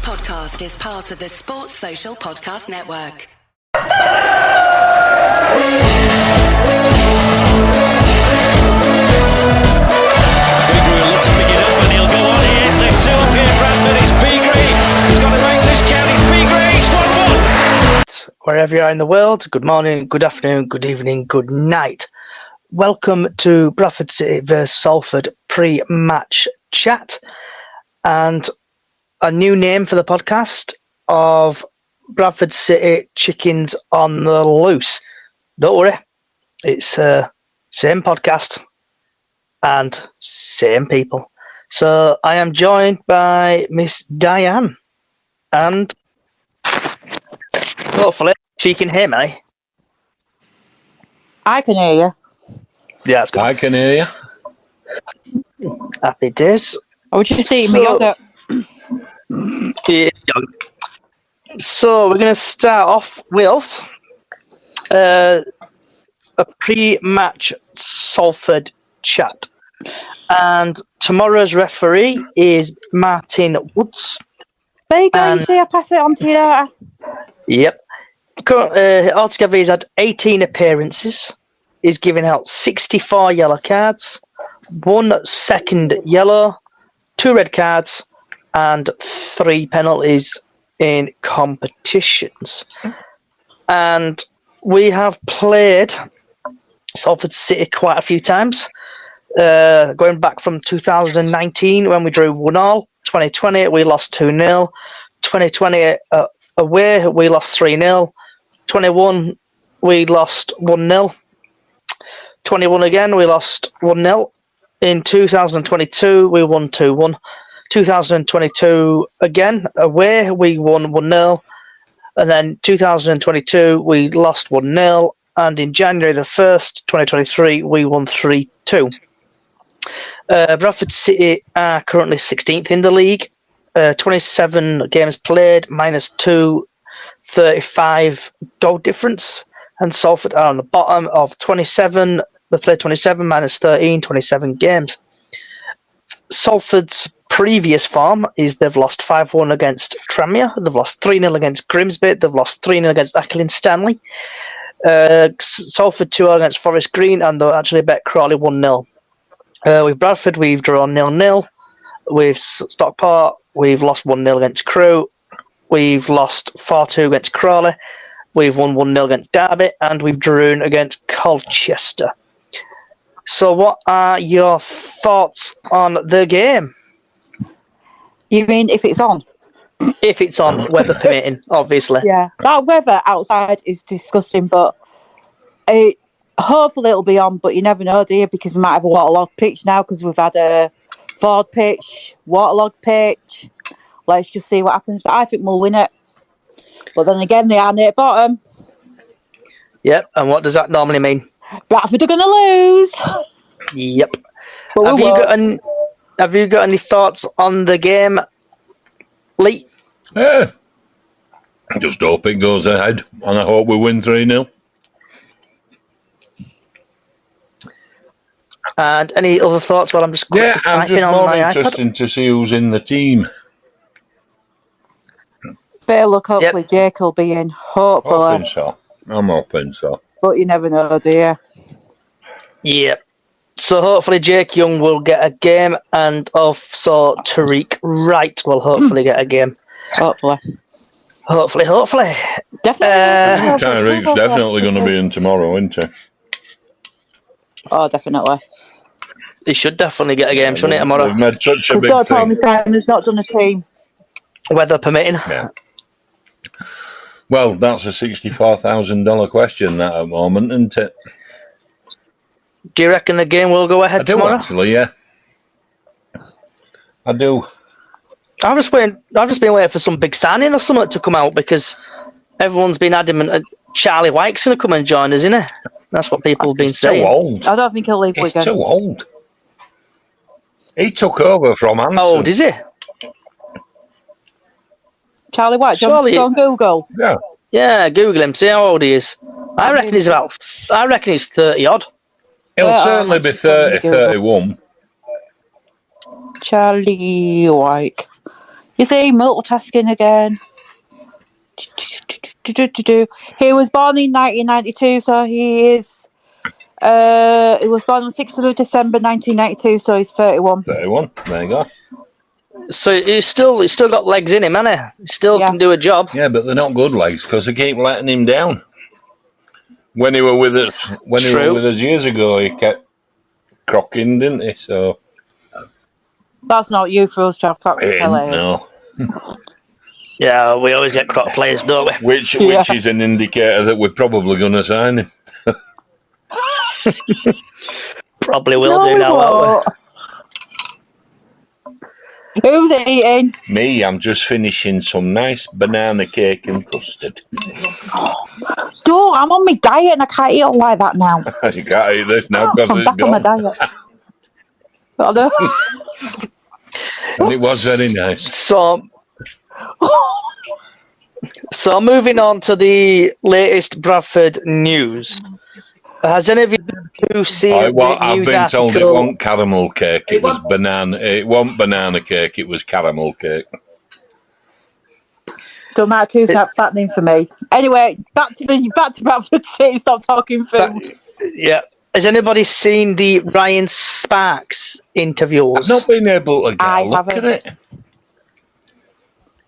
podcast is part of the Sports Social Podcast Network. Bigray will look to pick it up and he'll go on here. There's two up here, Bradford. It's Bigray. He's got to make this count. It's Bigray. It's 1-1. Wherever you are in the world, good morning, good afternoon, good evening, good night. Welcome to Bradford City vs Salford pre-match chat, and a new name for the podcast of Bradford City Chickens on the Loose. Don't worry, it's same podcast and same people. So I am joined by Miss Diane, and hopefully she can hear me. I can hear you. Yeah, that's good. I can hear you. Happy days. I was just eating my yogurt. Yeah. So we're going to start off with a pre-match Salford chat. And tomorrow's referee is Martin Woods. There you go, you see, I pass it on to you. Yep. Altogether, he's had 18 appearances. He's given out 64 yellow cards, 1 second yellow, 2 red cards, and 3 penalties in competitions. And we have played Salford City quite a few times, going back from 2019 when we drew 1-1. 2020 we lost 2-0. 2020 away we lost 3-0. 21 we lost 1-0. 21 again we lost 1-0. In 2022 we won 2-1. 2022 again away we won 1-0, and then 2022 we lost 1-0, and in January the 1st 2023 we won 3-2. Bradford City are currently 16th in the league, 27 games played, -2, 35 goal difference, and Salford are on the bottom of 27. They played 27 -13, 27 games. Salford's previous form is they've lost 5-1 against Tranmere, they've lost 3-0 against Grimsby, they've lost 3-0 against Accrington Stanley. Salford 2 against Forest Green, and they actually bet Crawley 1-0. With Bradford, we've drawn 0-0. With Stockport, we've lost 1-0 against Crewe. We've lost 4-2 against Crawley. We've won 1-0 against Derby, and we've drawn against Colchester. So what are your thoughts on the game? You mean if it's on? If it's on, weather permitting, obviously. Yeah, that weather outside is disgusting, but hopefully it'll be on, but you never know, do you? Because we might have a waterlogged pitch now, because we've had a Ford pitch, waterlogged pitch. Let's just see what happens, but I think we'll win it. But then again, they are near bottom. Yep, and what does that normally mean? Bradford are going to lose. Yep. But Have you got any thoughts on the game, Lee? Yeah. I just hope it goes ahead, and I hope we win 3-0. And any other thoughts while I'm just quickly I'm typing just on more my interested iPad? to see who's in the team. better look, hopefully Jake will be in. Hopefully. I'm hoping so. But you never know, do you? Yep. So hopefully Jake Young will get a game, and also Tariq Wright will hopefully get a game. Hopefully. Definitely. Tyreek's definitely going to be in tomorrow, isn't he? Oh, definitely. He should definitely get a game, shouldn't he, tomorrow? We've made such a Because big don't tell thing. me Simon's not done a team. Weather permitting. Yeah. Well, that's a $64,000 question that at the moment, isn't it? Do you reckon the game will go ahead tomorrow? Actually, yeah. I do. I've just been waiting for some big signing or something to come out, because everyone's been adamant that Charlie White's going to come and join us, isn't it? That's what people have been saying. Too old. I don't think he'll leave He's Wigan. too old. He took over from Hansen. How old is he? Charlie White, do you want to go on Google? Yeah. Yeah, Google him, see how old he is. I reckon he's 30 odd. He'll Well, certainly be 30, 31. Charlie White. You see, multitasking again. He was born in 1992, so he is. He was born on 6th of December 1992, so he's 31. 31. There you go. So he's still got legs in him, hasn't he? He still Yeah. can do a job. Yeah, but they're not good legs because they keep letting him down. When he were with us, years ago, he kept crocking, didn't he? So That's not you for us to have practice players. no. Yeah, we always get crop players, don't we? Which is an indicator that we're probably going to sign him. Probably will do now, won't we? Who's eating? Me, I'm just finishing some nice banana cake and custard. Dude, I'm on my diet and I can't eat all like that now. You can't eat this now because I'm it's back on my gone. diet. I know. And it was very nice. So moving on to the latest Bradford news. Has any of you seen the I've news been article? told it wasn't caramel cake. It was banana. It wasn't banana cake. It was caramel cake. Don't matter too fattening for me. Anyway, back to Bradford City. Stop talking food. Yeah. Has anybody seen the Ryan Sparks interviews? I've not been able to get a look at it.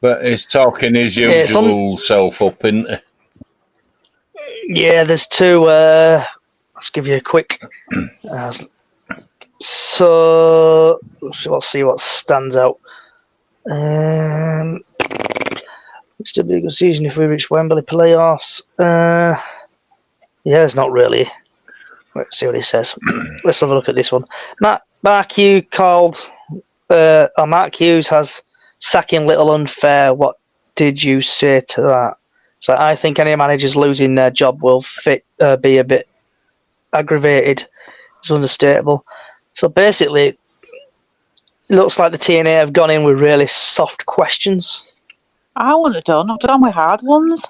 But he's talking his usual self up, isn't he? Yeah, there's two. Let's give you a quick. So let's see what stands out. It's still be a good season if we reach Wembley playoffs. Yeah, it's not really. Let's see what he says. Let's have a look at this one. Mark Hughes has sacking Little unfair. What did you say to that? So I think any managers losing their job will be a bit aggravated. It's understandable. So basically, it looks like the TNA have gone in with really soft questions. I wouldn't have done. I've done with hard ones.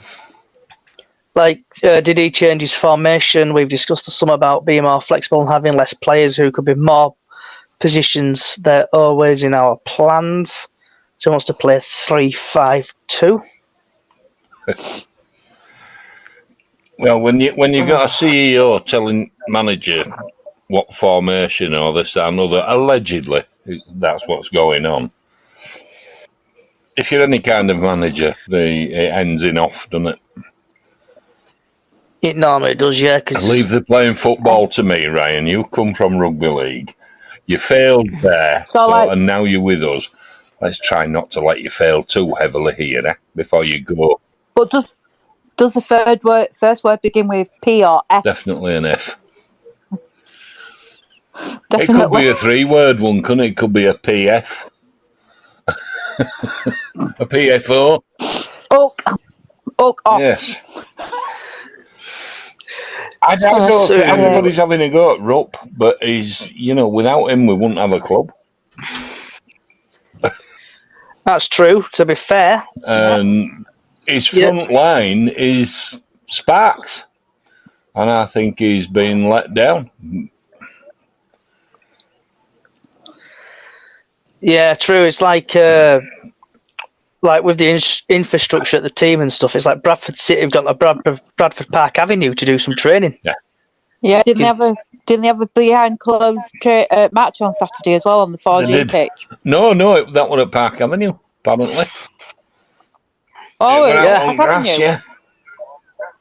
Like, did he change his formation? We've discussed some about being more flexible and having less players who could be more positions. They're always in our plans. So he wants to play 3-5-2. Well, when you got a CEO telling manager what formation or this that and other, allegedly that's what's going on. If you're any kind of manager, it ends in off, doesn't it? It normally does, yeah. Leave the playing football to me, Ryan. You come from rugby league. You failed there, and now you're with us. Let's try not to let you fail too heavily here before you go. But does the first word begin with P or F? Definitely an F. Definitely. It could be a 3-word one, couldn't it? It could be a PF. A PFO. Off. Yes. I don't know if everybody's having a go at Rupp, but without him we wouldn't have a club. That's true, to be fair. His front line is Sparks, and I think he's been let down. Yeah, true. It's like with the infrastructure at the team and stuff. It's like Bradford City have got a Bradford Park Avenue to do some training. Yeah. Didn't they have a behind closed match on Saturday as well on the 4G pitch? No, that was at Park Avenue, apparently. Oh, yeah, on grass, yeah.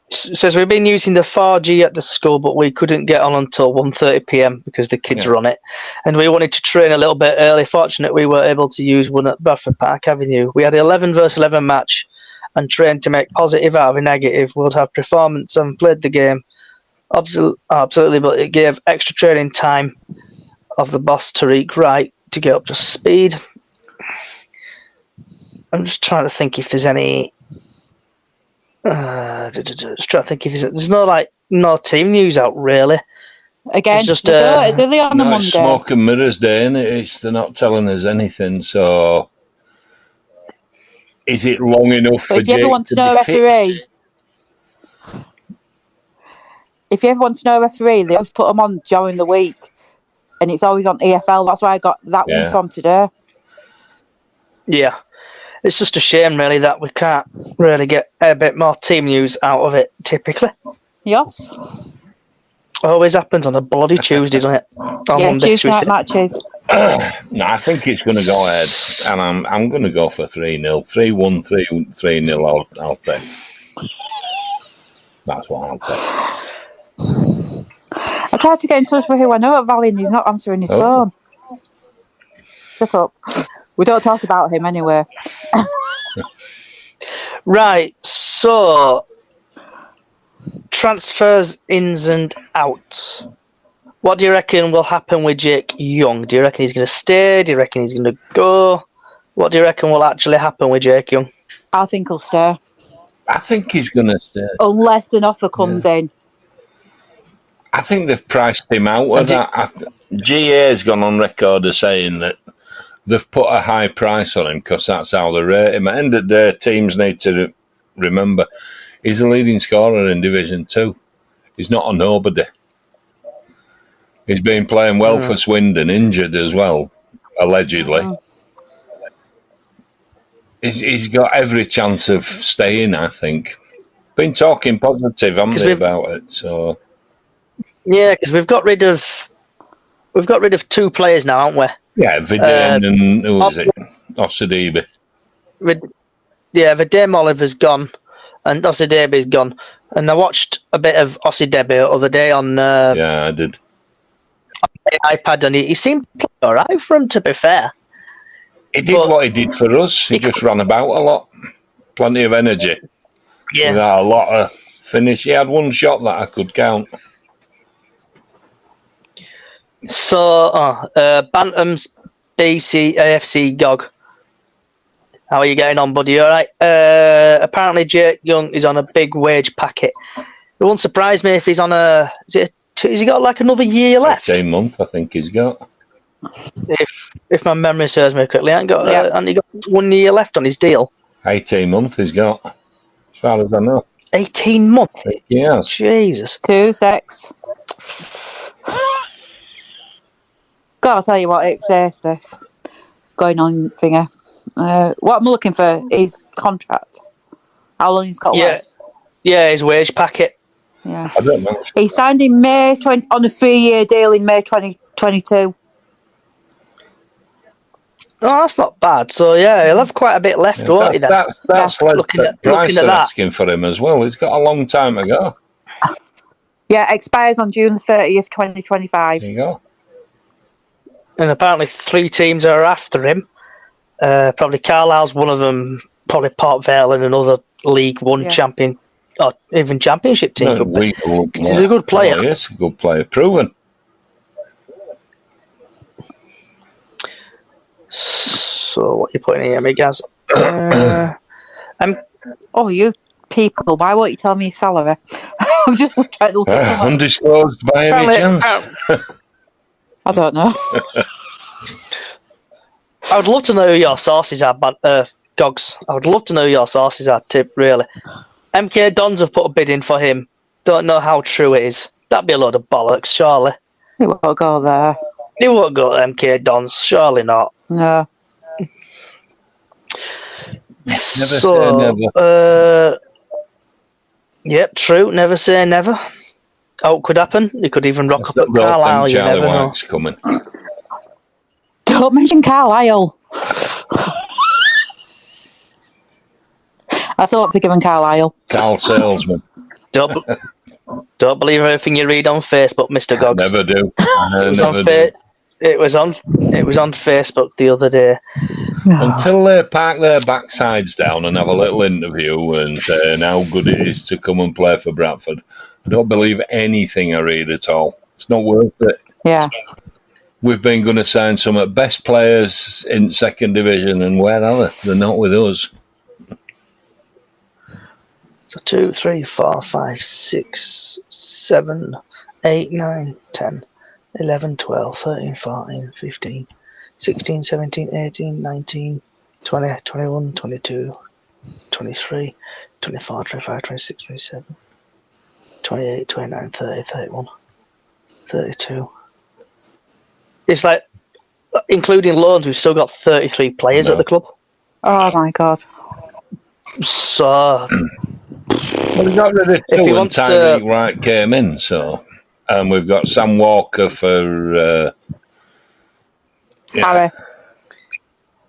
Says we've been using the 4G at the school, but we couldn't get on until 1:30 p.m. because the kids were on it, and we wanted to train a little bit early. Fortunately, we were able to use one at Bradford Park Avenue. We had an 11 versus 11 match, and trained to make positive out of a negative. We'll have performance and played the game. Absolutely, but it gave extra training time of the boss Tariq Wright to get up to speed. I'm just trying to think if there's any. Just trying to think if there's no team news out really. Again, it's just they're on the Monday. It's smoke and mirrors day, isn't it? They're not telling us anything. So, is it long enough for Jake to be fit? If you ever want to know a referee, they always put them on during the week, and it's always on EFL. That's where I got that one from today. Yeah. It's just a shame, really, that we can't really get a bit more team news out of it, typically. Yes. Always happens on a bloody Tuesday, doesn't it? On Yeah, Monday, Tuesday night Tuesday. matches. No, I think it's going to go ahead, and I'm going to go for 3-0. 3-1, 3-0 I'll take. That's what I'll take. I tried to get in touch with who I know at Valley and he's not answering his phone. Shut up. We don't talk about him anyway. Right, so transfers ins and outs. What do you reckon will happen with Jake Young? Do you reckon he's going to stay? Do you reckon he's going to go? What do you reckon will actually happen with Jake Young? I think he'll stay. I think he's going to stay. Unless an offer comes in. I think they've priced him out of that. GA's gone on record as saying that they've put a high price on him because that's how they rate him. At the end of the day, teams need to remember he's the leading scorer in Division 2. He's not a nobody. He's been playing well for Swindon, injured as well, allegedly. He's got every chance of staying, I think. Been talking positive, haven't they, about it? So yeah, because we've got rid of 2 players now, haven't we? Yeah, Vidane and who was it? Osidibe. Vidane Oliver's gone, and Osidibe's gone. And I watched a bit of Osidibe the other day on. Yeah, I did. On the iPad, and he seemed to play all right for him. To be fair, he did what he did for us. He just ran about a lot, plenty of energy. Yeah, without a lot of finish. He had one shot that I could count. So, Bantam's BCAFC Gog. How are you getting on, buddy? All right. Apparently, Jake Young is on a big wage packet. It won't surprise me if he's on a. Has he got like another year left? 18 months, I think he's got. If my memory serves me correctly, hasn't he got 1 year left on his deal? 18 months he's got, as far as I know. 18 months? Yes. Jesus. 2 6. God, I'll tell you what, it says this. Going on finger. What I'm looking for is contract. How long he's got left? Yeah, his wage packet. Yeah. I don't know. He signed in May on a 3-year deal in May 2022. Oh, that's not bad. So, yeah, he'll have quite a bit left, won't he, then? That's led looking to at price that. asking for him as well. He's got a long time to go. Yeah, expires on June the 30th, 2025. There you go. And apparently 3 teams are after him. Probably Carlisle's one of them, probably Port Vale and another League One champion, or even Championship team. He's a good player. Oh, yes, a good player. Proven. So, what are you putting here, me guys? Oh, you people, why won't you tell me his salary? I'm just trying to look at undisclosed by any chance? I don't know. I would love to know who your sources are, Gogs. I would love to know who your sources are, Tip, really. MK Dons have put a bid in for him. Don't know how true it is. That'd be a load of bollocks, surely. He won't go there. He won't go to MK Dons, surely not. No. Never say never. Yep, true. Never say never. Oh, it could happen. He could even rock up at Carlisle. You never know. Coming. Don't mention Carlisle. I thought forgiven Carlisle. Carl Salesman. Don't believe everything you read on Facebook, Mr. Gogs. Never do. It was on Facebook the other day. Until they park their backsides down and have a little interview and say how good it is to come and play for Bradford, I don't believe anything I read at all. It's not worth it. Yeah. We've been going to sign some of the best players in second division, and where are they? They're not with us. So 2, 3, 4, 5, 6, 7, 8, 9, 10, 11, 12, 13, 14, 15, 16, 17, 18, 19, 20, 21, 22, 23, 24, 25, 26, 27, 28, 29, 30, 31, 32. It's like, including loans, we've still got 33 players at the club. Oh my God. So We got rid of If he two and wants to- Tyreek Wright came in, so and we've got Sam Walker for Harry.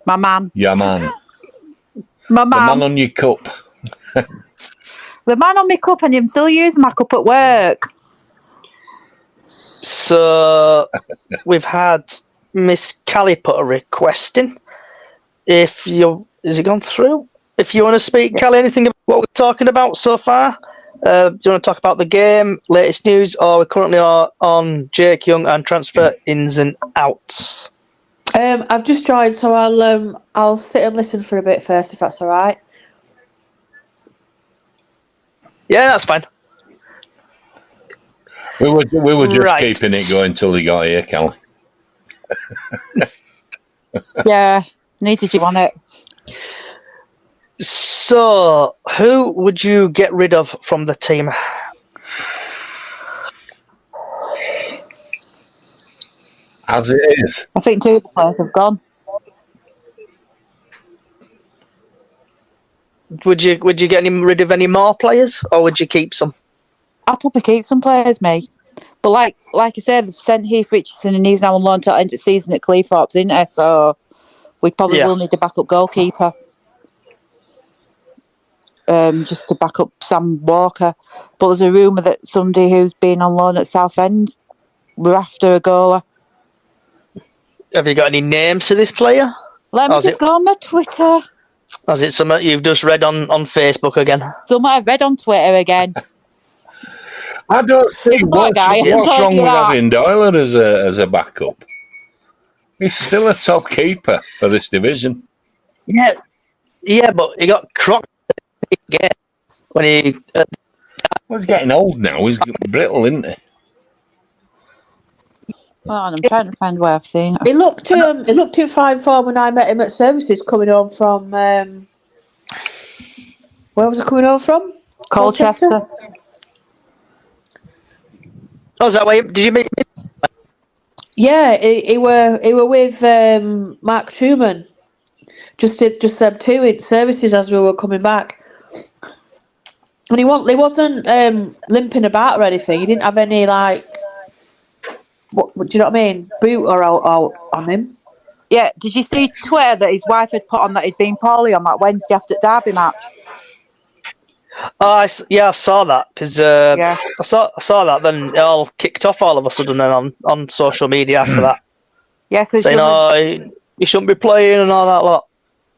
My man. yeah, man. My The man man. on your cup. The man on my cup, and I'm still using my cup at work. So we've had Miss Callie put a request in. Is it gone through? If you want to speak, Callie, anything about what we're talking about so far? Do you want to talk about the game, latest news, or we currently are on Jake Young and transfer ins and outs? I've just joined, so I'll sit and listen for a bit first, if that's all right. Yeah, that's fine. We were just Right. keeping it going till he got here, Callie. Yeah, needed you on it. So, who would you get rid of from the team? As it is. I think 2 of the players have gone. Would you get rid of any more players, or would you keep some? I'd probably keep some players, me. But like I said, they've sent Heath Richardson and he's now on loan till end of season at Cleethorpes, isn't it? So we probably will need a backup goalkeeper. Just to back up Sam Walker. But there's a rumour that somebody who's been on loan at Southend, we're after a goaler. Have you got any names to this player? Let me just go on my Twitter. Is it something you've just read on Facebook again? Something I read on Twitter again. I don't see what's wrong with having Doyle as a backup. He's still a top keeper for this division. Yeah, but he got crocked again when he. Well, he's getting old now. He's brittle, isn't he? Hold on, I'm trying to find where I've seen it. It looked in fine form when I met him at services coming home from. Where was it coming home from? Colchester. Oh, is that why? Did you meet him? Yeah, he were with Mark Truman. Just them two in services as we were coming back, and he wasn't limping about or anything. He didn't have any what do you know what I mean? Boot or out on him. Yeah, did you see Twitter that his wife had put on that he'd been poorly on that Wednesday after Derby match? Oh, I saw that because I saw that. Then it all kicked off all of a sudden then on social media after that. Yeah, because saying, you shouldn't be playing and all that lot.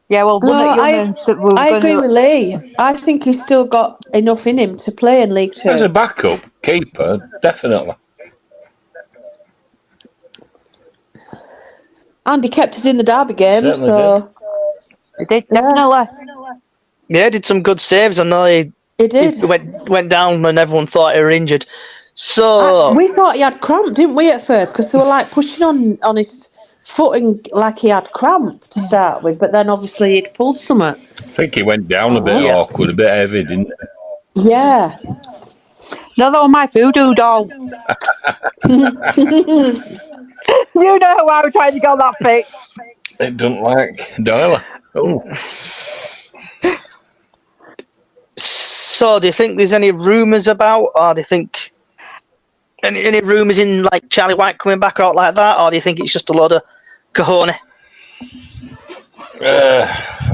Yeah, well, I agree with Lee. I think he's still got enough in him to play in League Two. As a backup keeper, definitely. And he kept us in the Derby game, Certainly so he did definitely. Yeah, he did some good saves. I know he did. He went down when everyone thought he were injured. So we thought he had cramp, didn't we, at first? Because they were pushing on his foot and he had cramp to start with, but then obviously he'd pulled something. I think he went down a bit awkward, a bit heavy, didn't he? Yeah. No, that was my voodoo doll. You know who I was trying to get on that pitch. They don't like Doyle. Oh. So, do you think there's any rumours about, or do you think any rumours in Charlie White coming back out like that, or do you think it's just a load of cojones?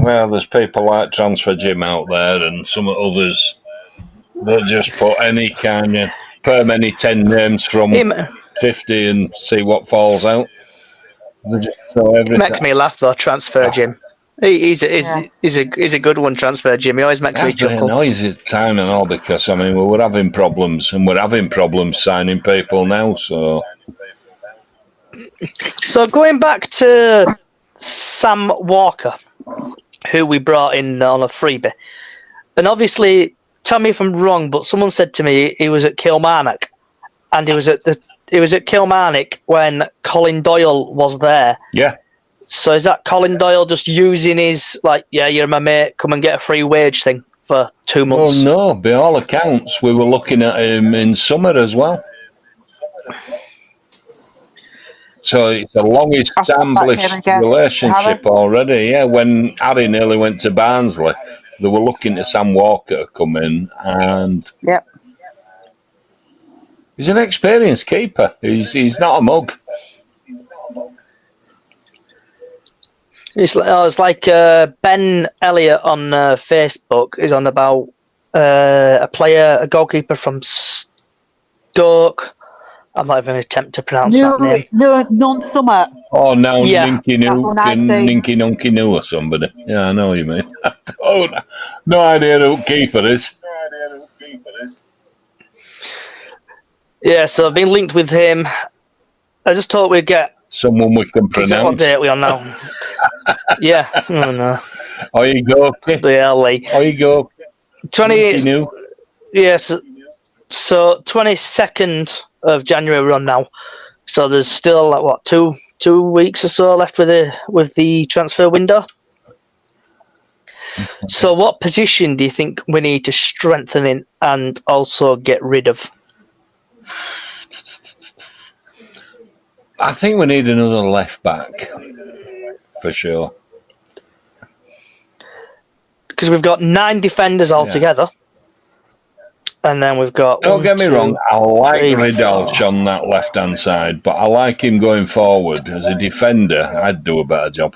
Well, there's people like Transfer Jim out there, and some others that just put any kind of any 10 names from 50 and see what falls out. They just throw everything. Makes me laugh though, Transfer Jim. He's a good one, Transfer Jim. He always makes me chuckle. Noisy time and all, because we were having problems, and we're having problems signing people now. So going back to Sam Walker, who we brought in on a freebie, and obviously, tell me if I'm wrong, but someone said to me he was at Kilmarnock, and he was at Kilmarnock when Colin Doyle was there. Yeah. So is that Colin Doyle just using his you're my mate, come and get a free wage thing for 2 months? Well, no. By all accounts, we were looking at him in summer as well. So it's a long-established relationship already. Yeah, when Harry nearly went to Barnsley, they were looking to Sam Walker to come in, and he's an experienced keeper. He's not a mug. It's like Ben Elliott on Facebook is on about a goalkeeper from Stoke. I'm not even going to attempt to pronounce that name. Non-summer. Oh, no, Yeah. Ninky Nunky Noo or somebody. Yeah, I know what you mean. No idea who keeper is. Yeah, so I've been linked with him. I just thought we'd get someone we can pronounce. What date are we on now? Yeah. Oh, no. Oh, you go. Oh, you go. 20. Yes. So 22nd of January we're on now. So there's still like what 2 weeks or so left with the transfer window. So what position do you think we need to strengthen in and also get rid of? I think we need another left back for sure. Because we've got 9 defenders altogether. And then we've got. Don't get me wrong, I like Ridolch on that left-hand side, but I like him going forward. As a defender, I'd do a better job.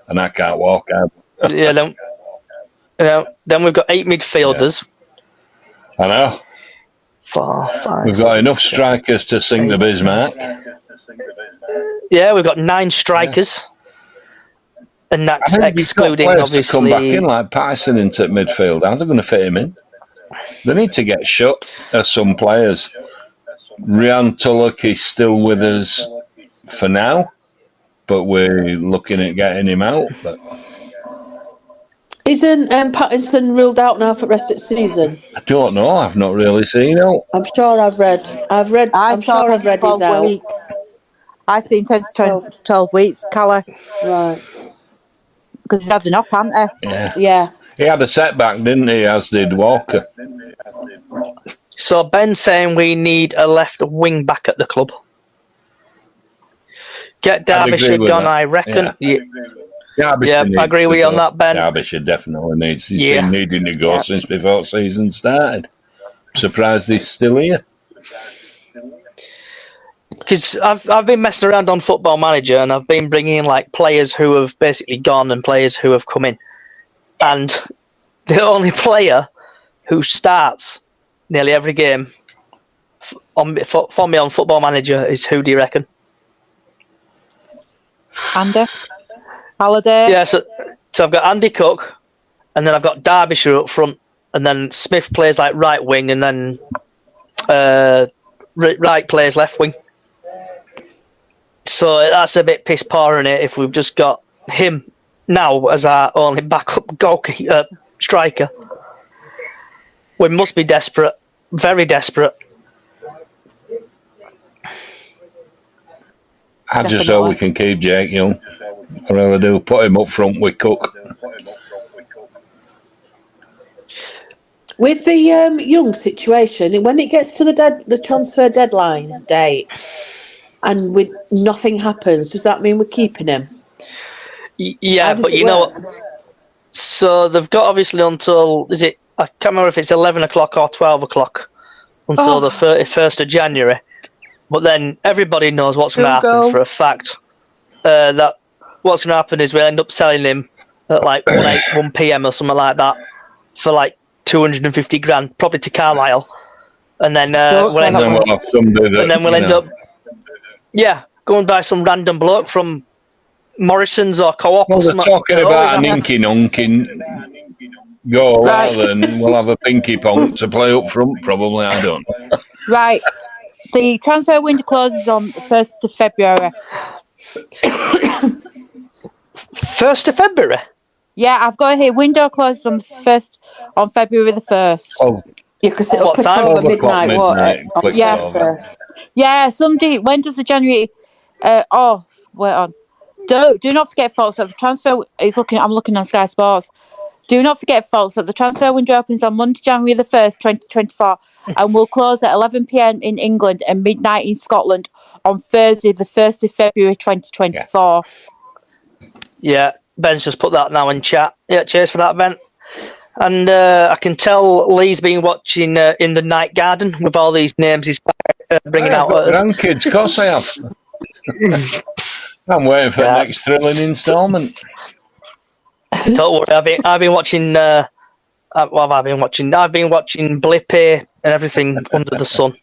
And I can't walk out. Yeah, then we've got 8 midfielders. Yeah. I know. 4, 5. We've got enough strikers to sink the Bismarck. Yeah, we've got 9 strikers. Yeah. And that's excluding, obviously. To come back in like Patterson into midfield. How are they going to fit him in? They need to get shut as some players. Ryan Tulloch is still with us for now, but we're looking at getting him out. But isn't Pattinson ruled out now for the rest of the season? I don't know. I've not really seen it. I'm sure I've read. I'm sure I've read he's out. Weeks. I've seen 10 to 12 weeks, Calla. Right. Because he's had an up, hasn't he? Yeah. He had a setback, didn't he, as did Walker. So Ben's saying we need a left wing back at the club. Get Derbyshire gone, I reckon. Yeah, I agree with you on that, Ben. Derbyshire definitely needs. He's been needing to go since before season started. I'm surprised he's still here. Because I've been messing around on Football Manager and I've been bringing in like players who have basically gone and players who have come in. And the only player who starts nearly every game for me on Football Manager is who do you reckon? Andy Halliday. Yeah, so I've got Andy Cook, and then I've got Derbyshire up front, and then Smith plays like right wing, and then Wright plays left wing. So that's a bit piss poor in it if we've just got him now as our only backup striker. We must be desperate, very desperate. I just hope we can keep Jake Young. I really do. Put him up front with Cook. With the Young situation, when it gets to the transfer deadline date and nothing happens, does that mean we're keeping him? Yeah, but you know what? So they've got obviously until, I can't remember if it's 11 o'clock or 12 o'clock until the 31st of January. But then everybody knows what's going to happen for a fact. That what's going to happen is we'll end up selling him at like 1 p.m. or something like that for like 250 grand, probably to Carlisle. And then we'll end up going by some random bloke from Morrison's or Co-op. Well, they're talking about an inky nunkin goal rather than we'll have a pinky punk to play up front, probably. I don't know. Right. The transfer window closes on the 1st of February. 1st of February? Yeah, I've got it here. Window closes on February the 1st. Oh, yeah, because it'll click over midnight, won't it? Yeah. When does the January? Wait on. Do not forget, folks, that the transfer is looking. I'm looking on Sky Sports. Do not forget, folks, that the transfer window opens on Monday, January the 1st, 2024, and will close at 11 p.m. in England and midnight in Scotland on Thursday, the 1st of February, 2024. Yeah, Ben's just put that now in chat. Yeah, cheers for that, Ben. And I can tell Lee's been watching in the night garden with all these names he's bringing out. Grandkids, of course I have. I'm waiting for the next thrilling instalment. Don't worry, I've been watching. What have I been watching? I've been watching Blippy and everything under the sun.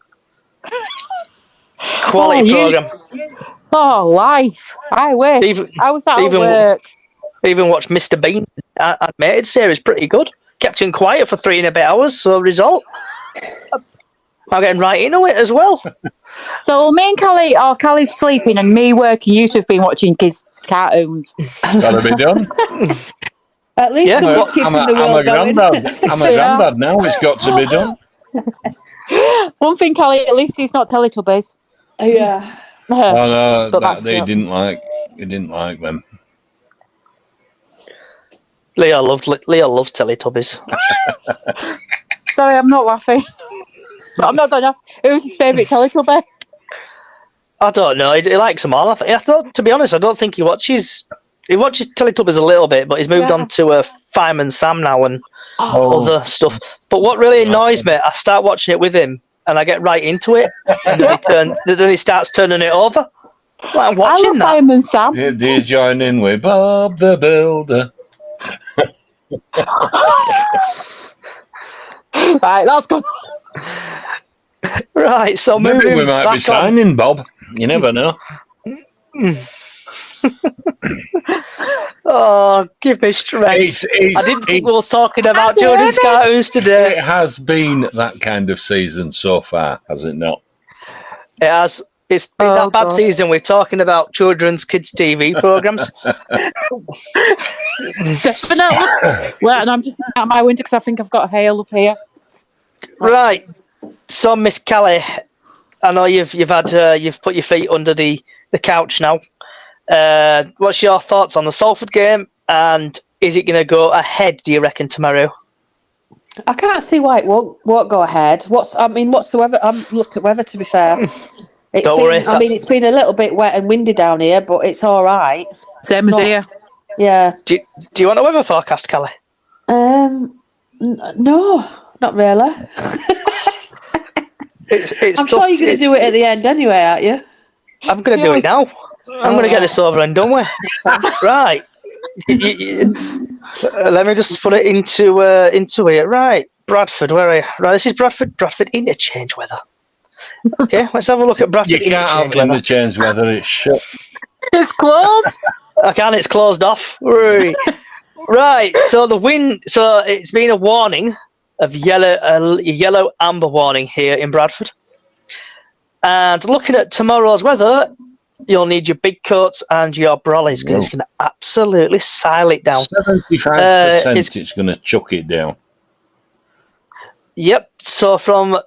Quality program. Oh, life! I wish. I was at work. Even watched Mr. Bean animated series, pretty good. Kept him quiet for 3.5 hours. So result, I'm getting right into it as well. So me and Callie, or Callie's sleeping and me working, you two have been watching kids' cartoons. Gotta be done. At least we're keeping the world going. I'm a granddad now. It's got to be done. One thing, Callie, at least he's not Teletubbies. Yeah. Oh no, he didn't like them. Leo loves Teletubbies. Sorry, I'm not laughing. I'm not done. Who's his favourite Teletubby? I don't know. He likes them all. To be honest, I don't think he watches. He watches Teletubbies a little bit, but he's moved on to Fireman Sam now and other stuff. But what really annoys me, I start watching it with him, and I get right into it, and then he starts turning it over. Like, I'm watching I love that. Fireman Sam. Did you join in with Bob the Builder? Right, that's good. Right, so maybe we might be signing Bob. You never know. Oh, give me strength. I didn't think we were talking about children's cartoons today. It has been that kind of season so far, has it not? It has. It's been that bad season. We're talking about children's kids' TV programs. Definitely. Well, and I'm just out my window because I think I've got hail up here. Right. So, Miss Callie, I know you've put your feet under the couch now. What's your thoughts on the Salford game, and is it going to go ahead, do you reckon, tomorrow? I can't see why it won't go ahead. Whatsoever. I'm looked at weather, to be fair. Don't worry. It's been a little bit wet and windy down here, but it's all right. Same as here. Yeah. Do you want a weather forecast, Callie? No, not really. I'm sure you're going to do it at the end anyway, aren't you? I'm going to do it now. I'm going to get this over and done with. Right. Let me just put it into it. Right. Bradford, where are you? Right, this is Bradford interchange weather. Okay, let's have a look at Bradford. You can't have interchange weather, it's shut. It's closed. I can, it's closed off. Right, so the wind, so it's been a warning of yellow amber warning here in Bradford. And looking at tomorrow's weather, you'll need your big coats and your brollies because it's going to absolutely sile it down. 75% it's going to chuck it down. Yep, so from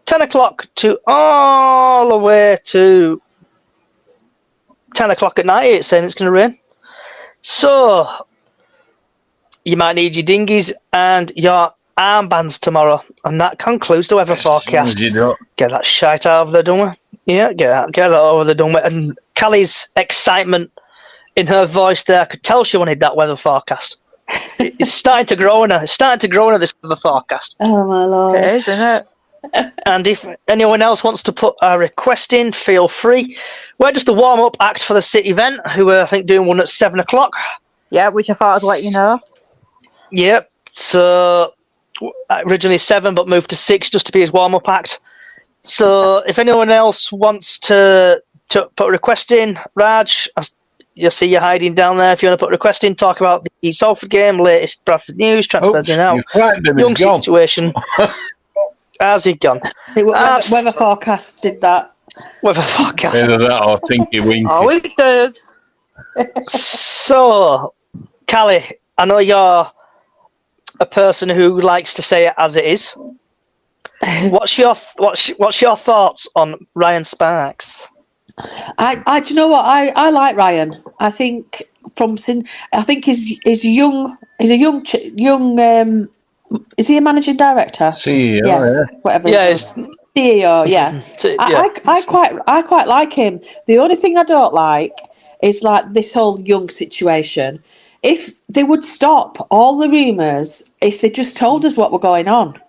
10 o'clock to all the way to 10 o'clock at night, it's saying it's going to rain. So you might need your dinghies and your armbands tomorrow, and that concludes the weather forecast. Get that shite out of the done with. Yeah, get that over the done with. And Callie's excitement in her voice there, I could tell she wanted that weather forecast. It's starting to grow in her. It's starting to grow in her, this weather forecast. Oh my lord! It is, isn't it? And if anyone else wants to put a request in, feel free. We're just the warm-up act for the City event, who are, I think, doing one at 7 o'clock. Yeah, which I thought I'd let you know. Yep. So originally 7, but moved to 6 just to be his warm-up act. So if anyone else wants to put a request in, Raj, you'll see you hiding down there. If you want to put a request in, talk about the Salford game, latest Bradford news, transfers in out, young situation. How's he gone? Weather forecast did that. Weather forecast. Either that or Tinky Winky. Always does. So, Callie, I know you're a person who likes to say it as it is. What's your thoughts on Ryan Sparks? Do you know what? I like Ryan. I think he's young He's a young. Is he a managing director? CEO, Yeah, whatever. Yeah, he does. CEO. Yeah, I quite like him. The only thing I don't like is like this whole young situation. If they would stop all the rumours, if they just told us what were going on,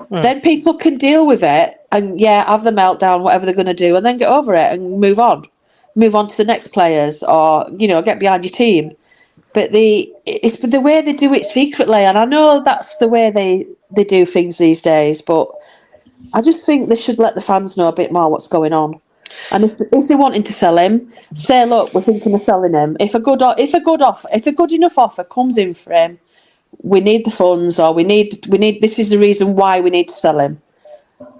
then people can deal with it and have the meltdown, whatever they're going to do, and then get over it and move on to the next players, or get behind your team. But it's the way they do it secretly, and I know that's the way they do things these days. But I just think they should let the fans know a bit more what's going on. And if they're wanting to sell him, say, look, we're thinking of selling him. If a good enough offer comes in for him, we need the funds, or we need. This is the reason why we need to sell him,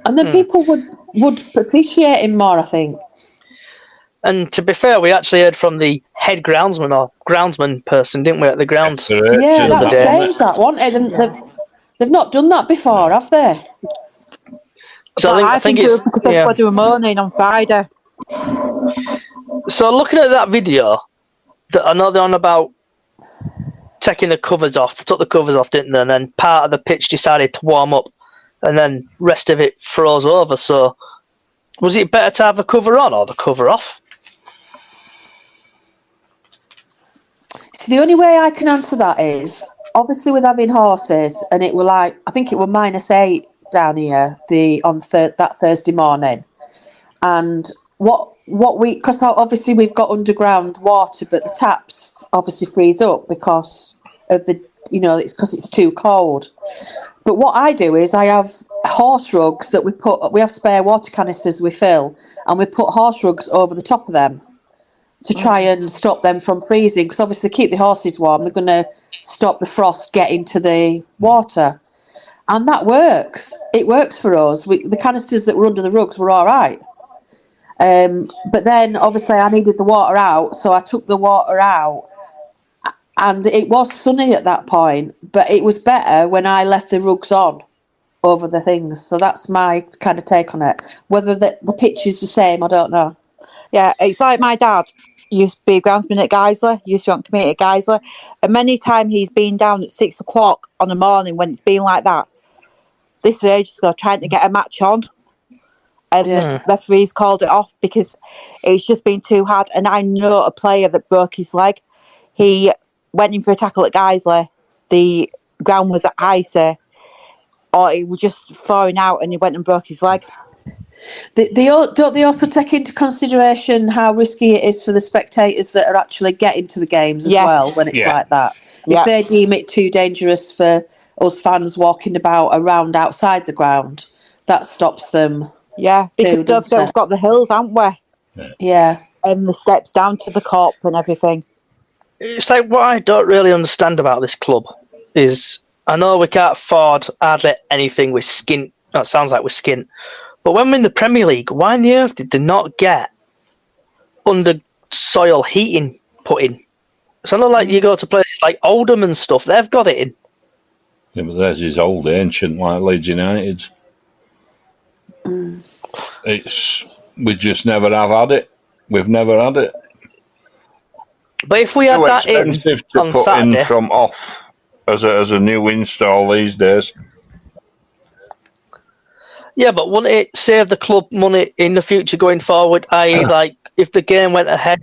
and then people would appreciate him more, I think. And to be fair, we actually heard from the head groundsman or groundsman person, didn't we, at the ground? Yeah, that was James, that wanted, and they've not done that before, have they? So I think it it's was because everybody were moaning on Friday. So looking at that video, I know they're on about taking the covers off. They took the covers off, didn't they? And then part of the pitch decided to warm up, and then rest of it froze over. So was it better to have the cover on or the cover off? So the only way I can answer that is, obviously with having horses, and it were like, I think it were -8 down here that Thursday morning. And because obviously we've got underground water, but the taps obviously freeze up because of it's too cold. But what I do is I have horse rugs that we have spare water canisters we fill, and we put horse rugs over the top of them to try and stop them from freezing, because obviously keep the horses warm, they're going to stop the frost getting to the water. And that works. It works for us. The canisters that were under the rugs were all right. But then obviously I needed the water out, so I took the water out, and it was sunny at that point, but it was better when I left the rugs on over the things. So that's my kind of take on it. Whether the pitch is the same, I don't know. Yeah, it's like my dad used to be a groundsman at Guiseley, used to be on committee at Guiseley, and many times he's been down at 6 o'clock on a morning when it's been like that. This was ages ago, trying to get a match on, and the referees called it off because it's just been too hard. And I know a player that broke his leg. He went in for a tackle at Guiseley. The ground was icy, or he was just falling out, and he went and broke his leg. Don't they also take into consideration how risky it is for the spectators that are actually getting to the games as well when it's like that? If they deem it too dangerous for us fans walking about around outside the ground, that stops them. Yeah, because we've got the hills, haven't we? Yeah. And the steps down to the cop and everything. It's like what I don't really understand about this club is, I know we can't afford hardly anything with skin. No, it sounds like with skin. But when we're in the Premier League, why on the earth did they not get under soil heating put in? So I know, like, you go to places like Oldham and stuff, they've got it in. Yeah, but theirs is old, ancient, like Leeds United's. We just never have had it. We've never had it. But if we had that in expensive to on put Saturday, in from off as a new install these days. yeah, but wouldn't it save the club money in the future going forward? I.e., like, if the game went ahead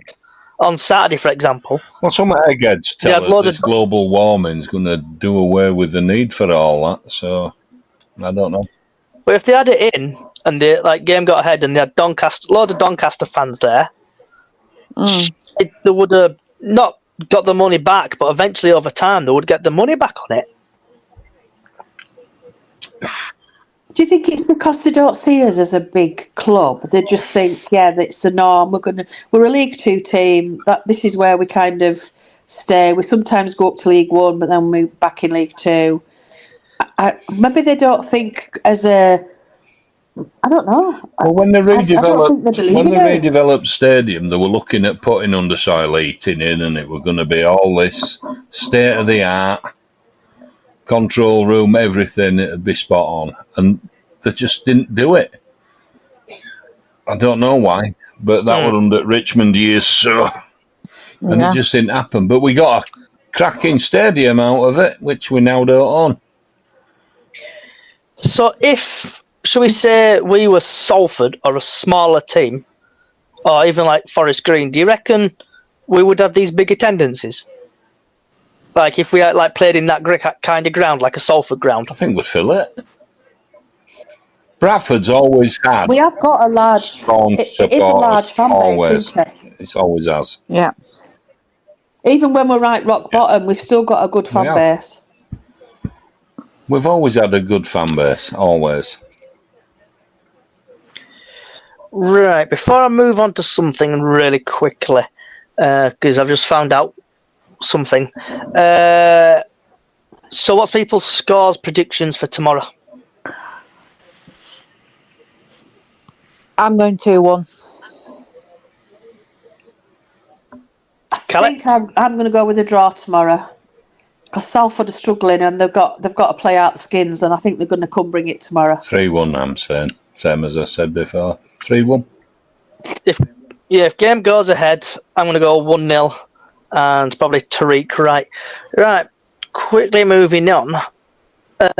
on Saturday, for example. Well, some eggheads tell us this global warming is going to do away with the need for all that, so I don't know. But if they had it in and the game got ahead and they had load of Doncaster fans there, they would have not got the money back, but eventually over time they would get the money back on it. Do you think it's because they don't see us as a big club? They just think, that's the norm. We're a League Two team. This is where we kind of stay. We sometimes go up to League One, but then we're back in League Two. Maybe they don't think as a. I don't know. Well, when they redeveloped stadium, they were looking at putting undersoil heating in, and it were going to be all this state of the art. Control room, everything, it'd be spot on. And they just didn't do it. I don't know why, but that were under Richmond years, so. And it just didn't happen. But we got a cracking stadium out of it, which we now don't own. So shall we say we were Salford or a smaller team, or even like Forest Green, do you reckon we would have these big attendances? Like if we had played in that kind of ground, like a Salford ground? I think we'd fill it. Bradford's always had We have got a large. strong It is a supporters, large fan base, always. isn't it? It's always has. Yeah. Even when we're right rock bottom, we've still got a good fan have. base. We've always had a good fan base, always. Right, before I move on to something really quickly, because I've just found out something. So what's people's scores predictions for tomorrow? I'm going 2-1. I think I'm going to go with a draw tomorrow because Salford are struggling and they've got to play out the skins, and I think they're going to come bring it tomorrow. 3-1, I'm saying. Same as I said before. 3-1. If game goes ahead, I'm going to go 1-0 and probably Tariq Wright. Right, quickly moving on. To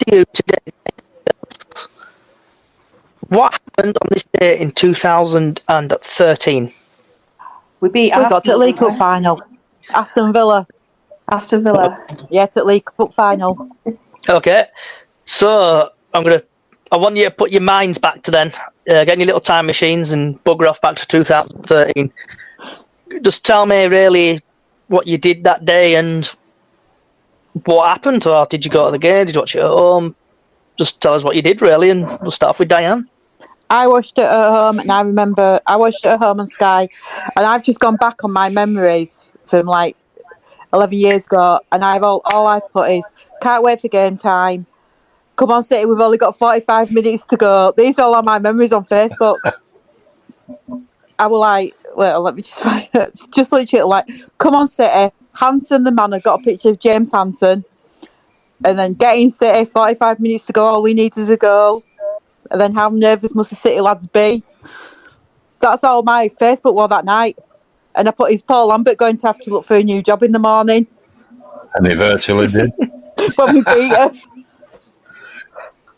you today. What happened on this day in 2013? We beat We got to the Arsenal, League didn't Cup we? final. Aston Villa. Yeah, to the League Cup final. Okay, so I want you to put your minds back to then. Get in your little time machines and bugger off back to 2013. Just tell me really what you did that day and what happened. Or did you go to the game? Did you watch it at home? Just tell us what you did really, and we'll start off with Diane. I watched it at home, and I remember I watched it at home on Sky, and I've just gone back on my memories from 11 years ago, and all I put is can't wait for game time. Come on, City, we've only got 45 minutes to go. These are all my memories on Facebook. I was let me just find it. Just literally come on, City. Hansen, the man, I got a picture of James Hansen, and then getting City, 45 minutes to go. All we need is a goal. And then how nervous must the City lads be? That's all my Facebook was that night. And I put, is Paul Lambert going to have to look for a new job in the morning? And he virtually did. When we beat him.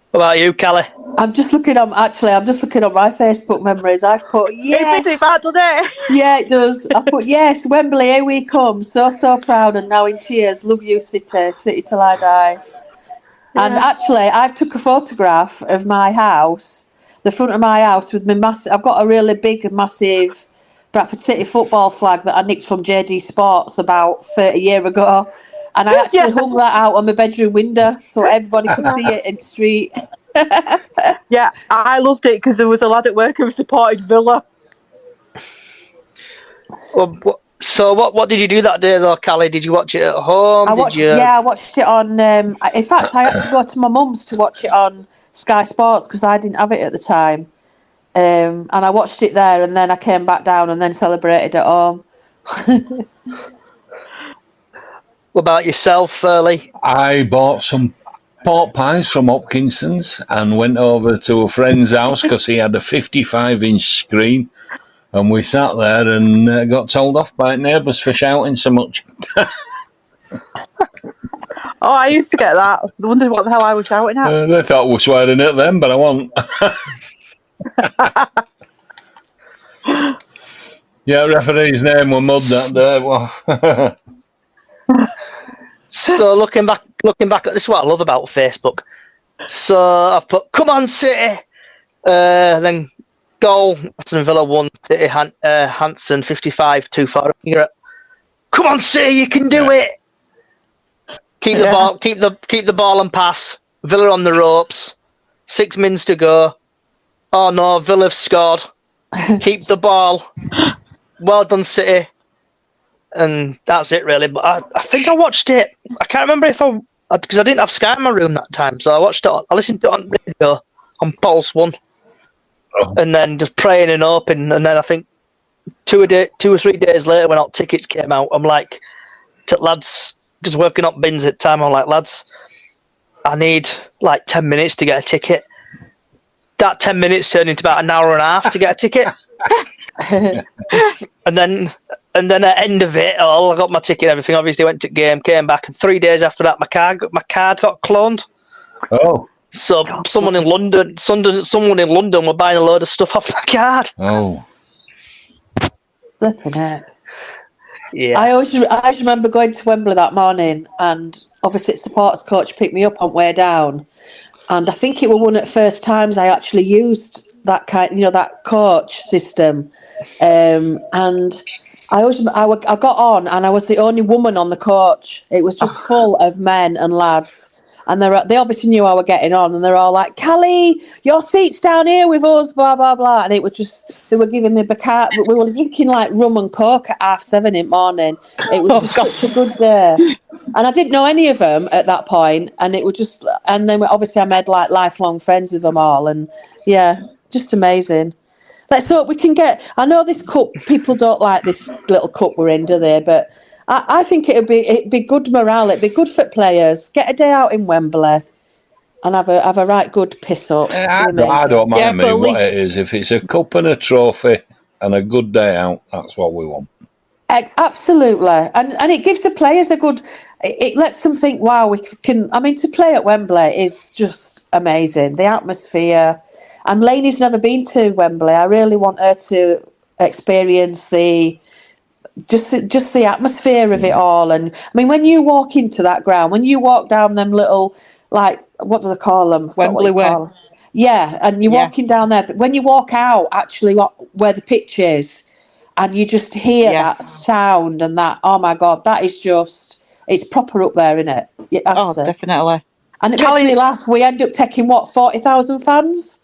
What about you, Callie? I'm just looking on my Facebook memories. I've put yes. It bad, doesn't it? Yeah, it does. I've put yes, Wembley, here we come. So proud and now in tears. Love you, City. City till I die. Yeah. And actually, I've took a photograph of my house, the front of my house with my massive. I've got a really big, massive Bradford City football flag that I nicked from JD Sports about 30 years ago. And I actually hung that out on my bedroom window so everybody could see it in the street. Yeah, I loved it because there was a lad at work who supported Villa. So what did you do that day though, Callie? Did you watch it at home? I watched it on. In fact, I had to go to my mum's to watch it on Sky Sports because I didn't have it at the time. And I watched it there, and then I came back down and then celebrated at home. What about yourself, Lee? I bought some pork pies from Hopkinson's and went over to a friend's house because he had a 55-inch screen. And we sat there and got told off by neighbours for shouting so much. I used to get that. I wondered what the hell I was shouting at. They thought we were swearing at them, but I wasn't. Yeah, referee's name was Mud that day. Well. So looking back at this, what I love about Facebook. So I've put, come on, City. Then goal, Aston Villa 1, City, Hansen 55, 2-4. Come on, City, you can do it. Keep the ball, keep the ball and pass. Villa on the ropes. 6 minutes to go. Oh no, Villa have scored. Keep the ball. Well done, City. And that's it, really. But I think I watched it. I can't remember because I didn't have Sky in my room that time, so I watched it. I listened to it on radio on Pulse 1, and then just praying and hoping. And then I think 2 or 3 days later, when all tickets came out, I'm like, to lads, because working up bins at the time, I'm like, lads, I need 10 minutes to get a ticket. That 10 minutes turned into about an hour and a half to get a ticket. And then at the end of it all, I got my ticket and everything. Obviously, went to game, came back, and 3 days after that, my card got cloned. Oh. So someone in London were buying a load of stuff off my card. Oh. Flipping heck. Yeah. I always remember going to Wembley that morning, and obviously the supporters coach picked me up on way down, and I think it was one of the first times I actually used that that coach system, and I got on, and I was the only woman on the coach. It was just full of men and lads. And they obviously knew I were getting on, and they're all like, "Callie, your seat's down here with us, blah, blah, blah." And it was just, they were giving me Bacardi. We were drinking like rum and coke at 7:30 in the morning. It was just such a good day. And I didn't know any of them at that point, and it was just, and then obviously I made like lifelong friends with them all. And yeah, just amazing. Let's hope we can get, I know this cup, people don't like this little cup we're in, do they? But I think it'd be good morale. It'd be good for players. Get a day out in Wembley and have a right good piss up. I don't mind what it is. If it's a cup and a trophy and a good day out, that's what we want. Absolutely, and it gives the players a good. It lets them think, wow, we can. I mean, to play at Wembley is just amazing. The atmosphere, and Lainey's never been to Wembley. I really want her to experience just the atmosphere of it all. And I mean, when you walk into that ground, when you walk down them little, like, what do they call them? Wembley Way. Yeah, and you're walking down there, but when you walk out, actually, where the pitch is, and you just hear that sound and that, oh my God, that is just, it's proper up there, isn't it? Definitely. And it makes me laugh. We end up taking 40,000 fans.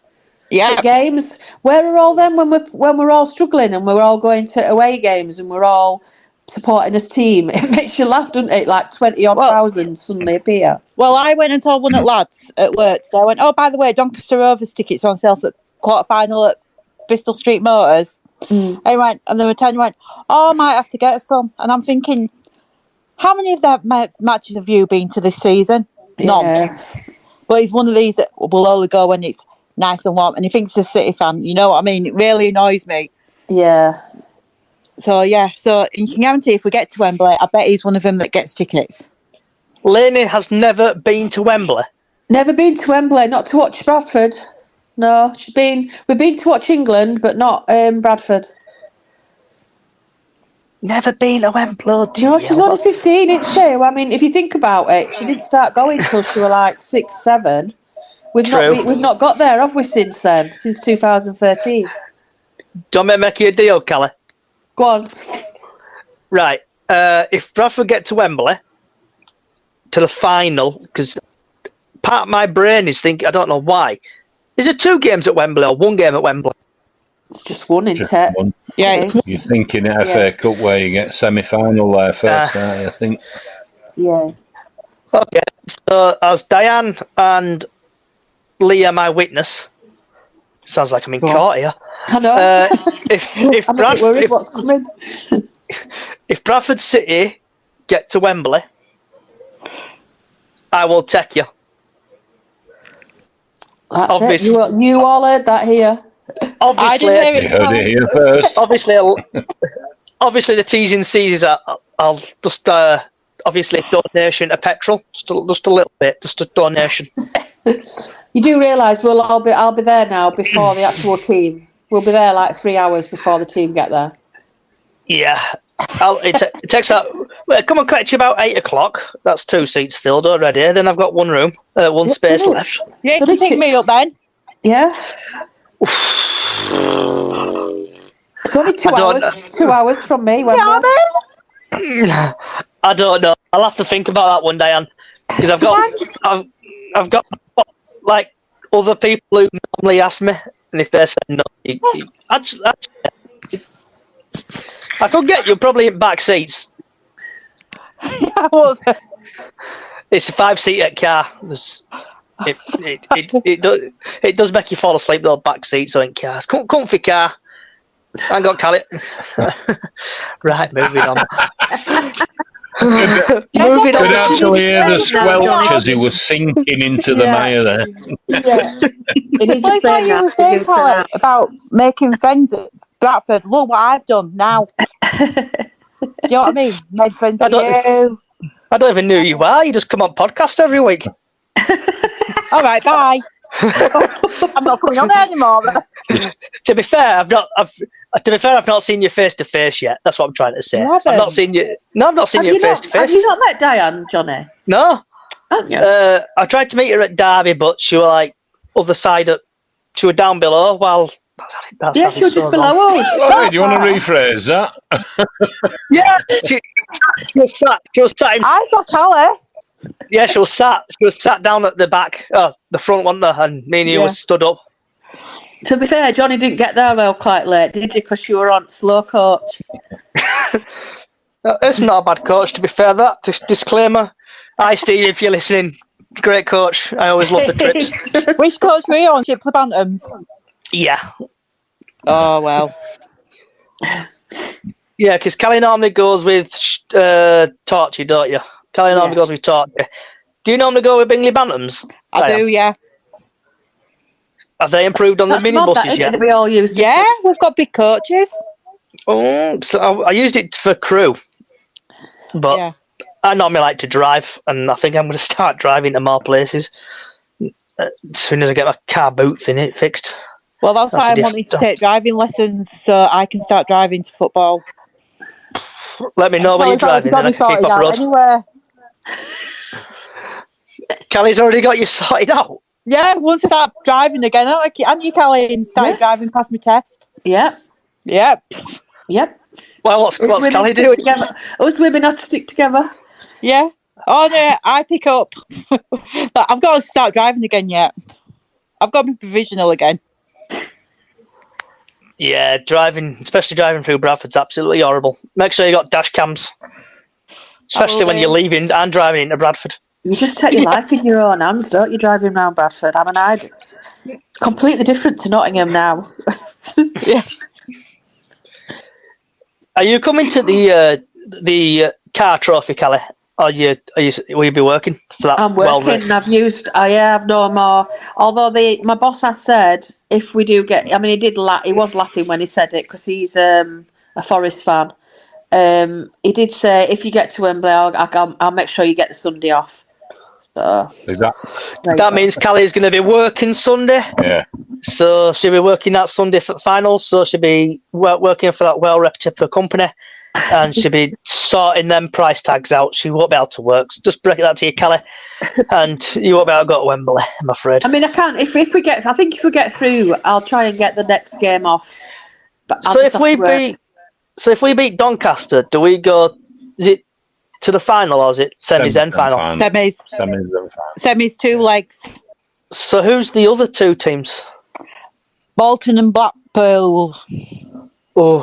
Yeah, at games. Where are all them when we're all struggling and we're all going to away games and we're all supporting this team? It makes you laugh, doesn't it? Like 20-odd thousand suddenly appear. Well, I went and told one of the lads at work. So I went, oh, by the way, Doncaster Rovers tickets on sale for quarter-final at Bristol Street Motors. I went, and they were telling me, oh, I might have to get some. And I'm thinking, how many of their matches have you been to this season? None. Yeah. But he's one of these that will only go when it's nice and warm, and he thinks he's a City fan. You know what I mean? It really annoys me. Yeah. So you can guarantee if we get to Wembley, I bet he's one of them that gets tickets. Lainey has never been to Wembley. Never been to Wembley, not to watch Bradford. No, we've been to watch England, but not Bradford. Never been to Wembley. No, she's only 15, isn't she? I mean, if you think about it, she didn't start going till she was like 6, 7. We've not got there, have we, since then? Since 2013. Don't make you a deal, Callie. Go on. Right. If Bradford get to Wembley, to the final, because part of my brain is thinking, I don't know why. Is there 2 games at Wembley or 1 game at Wembley? It's just one, isn't it? Yeah. You're thinking FA Cup where you get semi-final there first, aren't you, I think? Yeah. Okay. So, as Diane and Leah, my witness, sounds like I'm in court here. I know. If I'm a bit worried what's coming. If Bradford City get to Wembley, I will take you. That's Obviously, it. You all heard that here. Obviously, You heard it here first. obviously, the T's and C's are. I'll just obviously donation to petrol, just a little bit, just a donation. You do realise I'll be there now before the actual team. We'll be there like 3 hours before the team get there. Yeah, it takes about. Well, come and collect you about 8 o'clock. That's 2 seats filled already. Then I've got one room, one space left. Yeah, you can pick me up then. Yeah. It's only 2 hours. 2 hours from me. I don't know. I'll have to think about that one, Diane, because I've got like other people who normally ask me, and if they say no, I could get you probably in back seats. It's a 5-seater car. It does make you fall asleep though, back seats or in cars. Comfy car. I got Callie. Right, moving on. Could actually hear the squelch as he was sinking into the mire there. It's like you were saying, Callie, about making friends Bradford, look what I've done now. Do you know what I mean? Made friends with you. I don't even know who you are. You just come on podcast every week. All right, bye. I'm not coming on there anymore. To be fair, I've not seen you face to face yet. That's what I'm trying to say. You haven't? I've not seen you. No, I've not seen you face to face. Have you not met Diane, Johnny? No. Haven't you? I tried to meet her at Derby, but she was like other side up. She was down below. Well, yeah, she was just below us. Sorry, do you want to rephrase that? Yeah, she was sat. She was sat. I saw Callie. Yeah, she was sat down at the back, the front one, and me and you was stood up. To be fair, Johnny didn't get there well quite late, did you? Because you were on slow coach. It's not a bad coach, to be fair. That disclaimer. Hi, Steve, if you're listening. Great coach. I always love the trips. Which coach were you on? Shipley Bantams? Yeah. Oh, well. Yeah, because Callie normally goes with Torchy, don't you? Callie normally goes with Torchy. Do you normally go with Bingley Bantams? I do, yeah. Have they improved on the minibuses yet? We all used we've got big coaches. Oh, so I used it for crew. But I normally like to drive, and I think I'm going to start driving to more places as soon as I get my car boot fixed. Well, that's why I'm wanting to take driving lessons so I can start driving to football. Let me know when you're driving. Then I can keep off road. Anywhere. Callie's already got you sorted out. Yeah, once I start driving again, aren't you, Callie, and started driving past my test? Yep. Well, what's Callie doing? Us women have to stick together. Yeah. Oh, no, I pick up. But I've got to start driving again yet. I've got my provisional again. Yeah, especially driving through Bradford's absolutely horrible. Make sure you got dash cams. Especially when you're leaving and driving into Bradford. You just take your life in your own hands, don't you, driving around Bradford? It's completely different to Nottingham now. Yeah. Are you coming to the car trophy, Callie? Will you be working for that? I'm working. I have no more. Although my boss has said if we do get, I mean, he was laughing when he said it because he's a Forest fan. He did say if you get to Wembley, I'll make sure you get the Sunday off. So that means Callie's going to be working Sunday. Yeah. So she'll be working that Sunday for the finals. So she'll be working for that well-reputable company, and she'll be sorting them price tags out. She won't be able to work. So just break that to you, Callie, and you won't be able to go to Wembley, I'm afraid. I mean, I can't. If we get through, I'll try and get the next game off. But so if we beat Doncaster, do we go? Is it to the final or is it semis then final? Semis and final. Semis 2 legs. So who's the other 2 teams? Bolton and Blackpool. Oh,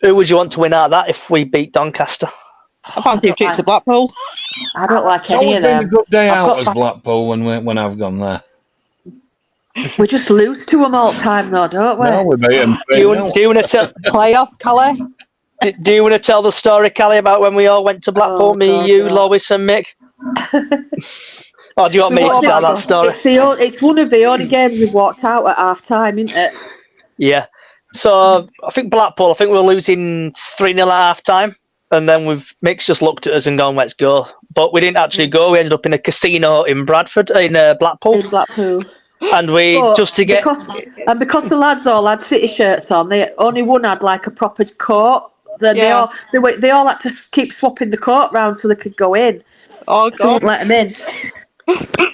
who would you want to win out of that if we beat Doncaster? I fancy a trip to Blackpool. I don't like any of them. them. It's always been a good day out as Blackpool when I've gone there. We just lose to them all the time, though, don't we? No, we beat them. Do you want to tell playoffs, Callie? Do you want to tell the story, Callie, about when we all went to Blackpool? Lois, and Mick. Or do you want me to tell that story? It's one of the only games we've walked out at half time, isn't it? Yeah. So I think Blackpool. we were losing 3-0 at half time, and then Mick's just looked at us and gone, "Let's go." But we didn't actually go. We ended up in a casino in Blackpool. And because the lads all had City shirts on, they only one had like a proper coat. Then they all had to keep swapping the coat round so they could go in. Oh God! So wouldn't let them in.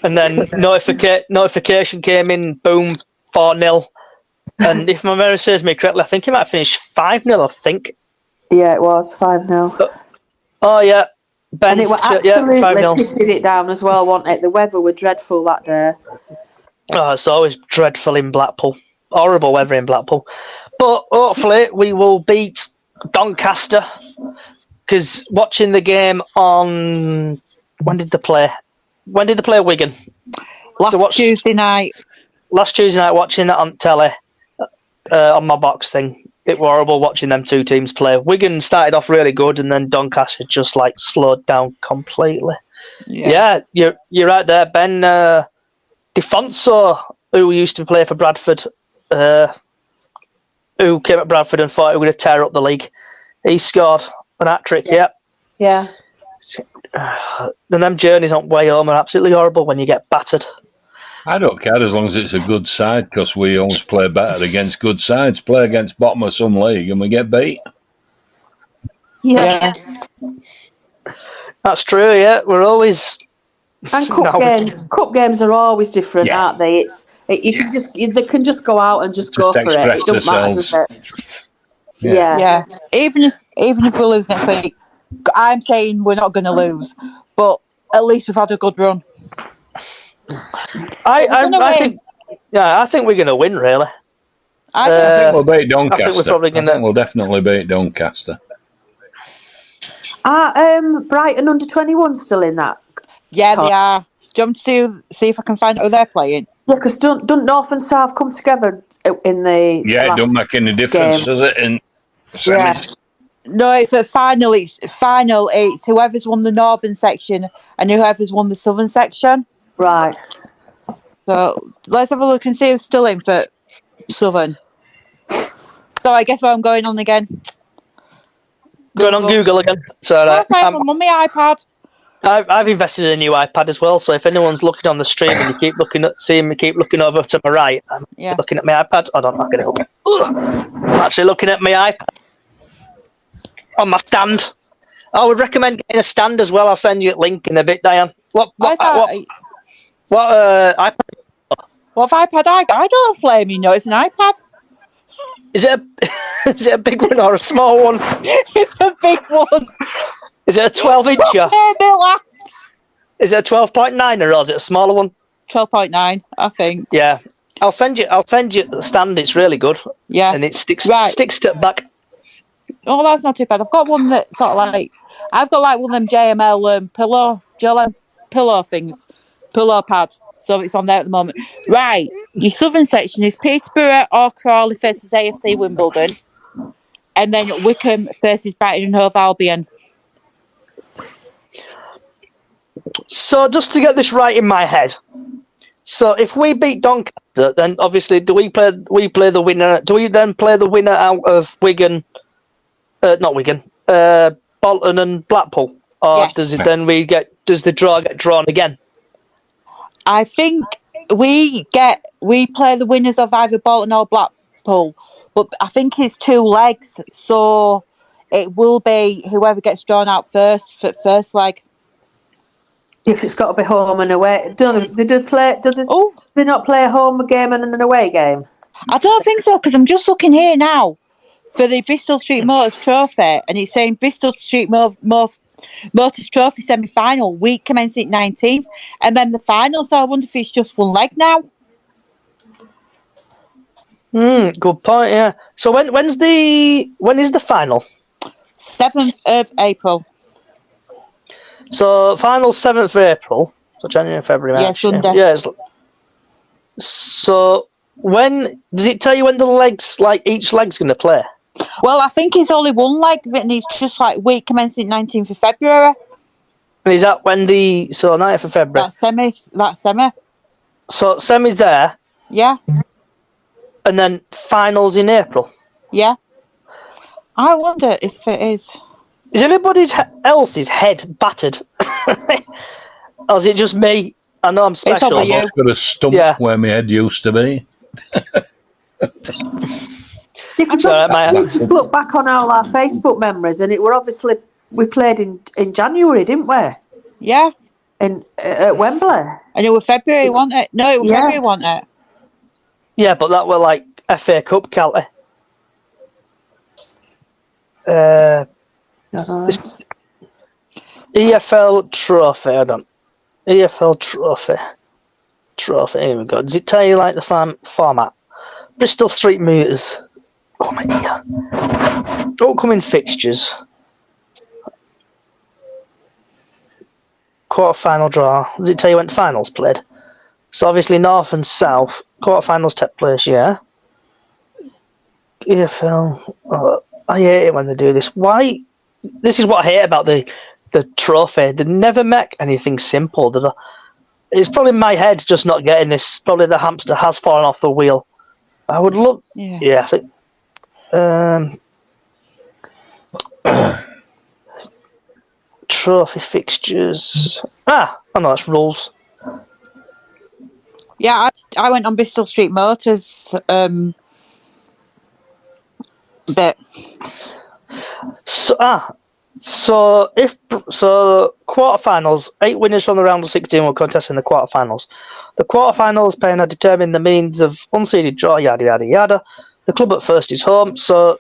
And then notification came in. Boom, 4-0. And if my memory serves me correctly, I think he might have finished 5-0. I think. Yeah, it was 5-0. Oh yeah, Ben. And it was absolutely pissing it down as well, wasn't it? The weather was dreadful that day. Oh, it's always dreadful in Blackpool. Horrible weather in Blackpool. But hopefully we will beat Doncaster. Because watching the game on... When did they play? Wigan? Tuesday night. Last Tuesday night, watching that on telly, on my box thing. It was horrible watching them 2 teams play. Wigan started off really good, and then Doncaster just slowed down completely. Yeah, you're right there, Ben. Defonso, who used to play for Bradford, who came at Bradford and thought he was going to tear up the league. He scored an hat-trick, Yeah. And them journeys on way home are absolutely horrible when you get battered. I don't care as long as it's a good side, because we always play better against good sides. Play against bottom of some league and we get beat. Yeah. That's true, yeah. We're always... And cup games are always different, aren't they? They can just go out and just go for it. Express It doesn't matter, does themselves. it? Yeah. Even if we lose next week, I'm saying we're not going to lose, but at least we've had a good run. I think we're going to win, really. I think we'll beat Doncaster. I think we'll definitely beat Doncaster. Are Brighton under 21 still in that? Yeah, they are. Do you want to see if I can find out who they're playing? Yeah, because don't North and South come together in the it don't make any difference, does it? In semis. No, it's a final. It's whoever's won the northern section and whoever's won the southern section. Right. So let's have a look and see who's still in for southern. So I guess where I'm going on again. Going on Google again. So I'm on my iPad. I've invested in a new iPad as well. So if anyone's looking on the stream and you keep seeing me keep looking over to my right, I'm looking at my iPad. Hold on, I'll get it up. I'm actually looking at my iPad on my stand. I would recommend getting a stand as well. I'll send you a link in a bit, Diane. What iPad? What iPad I don't flame you know, it's an iPad. Is it a big one or a small one? It's a big one. Is it a 12-incher? Is it a 12.9 or is it a smaller one? 12.9, I think. Yeah. I'll send you the stand, it's really good. Yeah. And it sticks to the back. Oh, that's not too bad. I've got one that sort of like one of them JML pillow things. Pillow pad. So it's on there at the moment. Right. Your southern section is Peterborough or Crawley versus AFC Wimbledon. And then Wickham versus Brighton and Hove Albion. So just to get this right in my head. So if we beat Doncaster, then obviously do we play the winner? Do we then play the winner out of Wigan? Not Wigan. Bolton and Blackpool, or does the draw get drawn again? I think we play the winners of either Bolton or Blackpool, but I think it's 2 legs, so it will be whoever gets drawn out first for first leg. Yes, it's got to be home and away. Do they not play a home game and an away game? I don't think so, because I'm just looking here now for the Bristol Street Motors Trophy, and it's saying Bristol Street Motors Trophy semi-final, week commencing 19th, and then the final, so I wonder if it's just 1 leg now. Good point, yeah. So when is the final? 7th of April. So final 7th of April. So January, February, March. Yeah, Sunday. Yeah. So when does it tell you when the legs, like each leg's going to play? Well, I think it's only 1 leg, and it's just like week commencing 19th of February. And is that when 9th of February? That's semi. So semi's there. Yeah. And then finals in April. Yeah. I wonder if it is. Is anybody else's head battered? Or is it just me? I know I'm special. I've got a stump where my head used to be. Just look back on all our Facebook memories, and we played in January, didn't we? Yeah. At Wembley. And it was February, wasn't it? No, it was February, wasn't it? Yeah, but that were like FA Cup, Kelty. EFL trophy, hold on. EFL trophy, here we go. Does it tell you like the format? Bristol Street Motors. Oh my dear. Upcoming fixtures. Quarter-final draw. Does it tell you when finals played? So obviously North and South. Quarter-finals take place, yeah. EFL. I hate it when they do this. Why? This is what I hate about the trophy. They never make anything simple. It's probably my head just not getting this. Probably the hamster has fallen off the wheel. I would look. Yeah, I think Trophy fixtures. Oh no, it's rules. Yeah, I went on Bristol Street Motors bit. So quarterfinals, 8 winners from the round of 16 will contest in the quarterfinals. The quarterfinals playing are determined the means of unseeded draw, yada yada yada. The club at first is home, so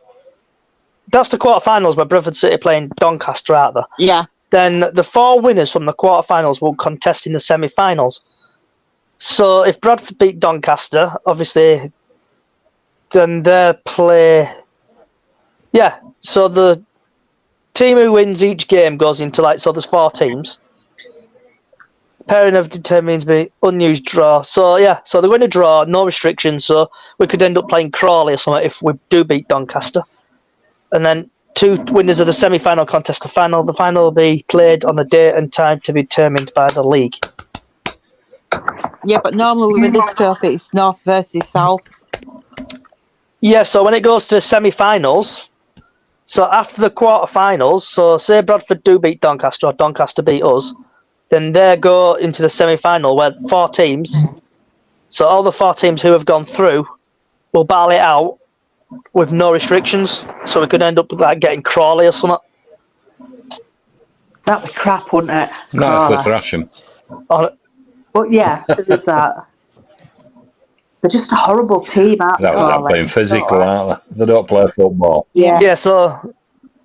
that's the quarterfinals where Bradford City playing Doncaster out there. Yeah. Then the 4 winners from the quarterfinals will contest in the semi-finals. So if Bradford beat Doncaster, obviously, then they play. Yeah, so the team who wins each game goes into so there's 4 teams. Pairing of determines the unused draw. So yeah, so they're going to draw, no restrictions. So we could end up playing Crawley or something if we do beat Doncaster. And then 2 winners of the semi-final contest to final. The final will be played on a date and time to be determined by the league. Yeah, but normally with this trophy, it's North versus South. Yeah, so when it goes to semi-finals, so after the quarterfinals, so say Bradford do beat Doncaster or Doncaster beat us, then they go into the semi-final where 4 teams, so all the 4 teams who have gone through will battle it out with no restrictions. So we could end up getting Crawley or something. That'd be crap, wouldn't it? Not if we thrash them. But yeah, there's that. They're just a horrible team, aren't they? They're playing physical, aren't they? They don't play football. Yeah. Yeah, so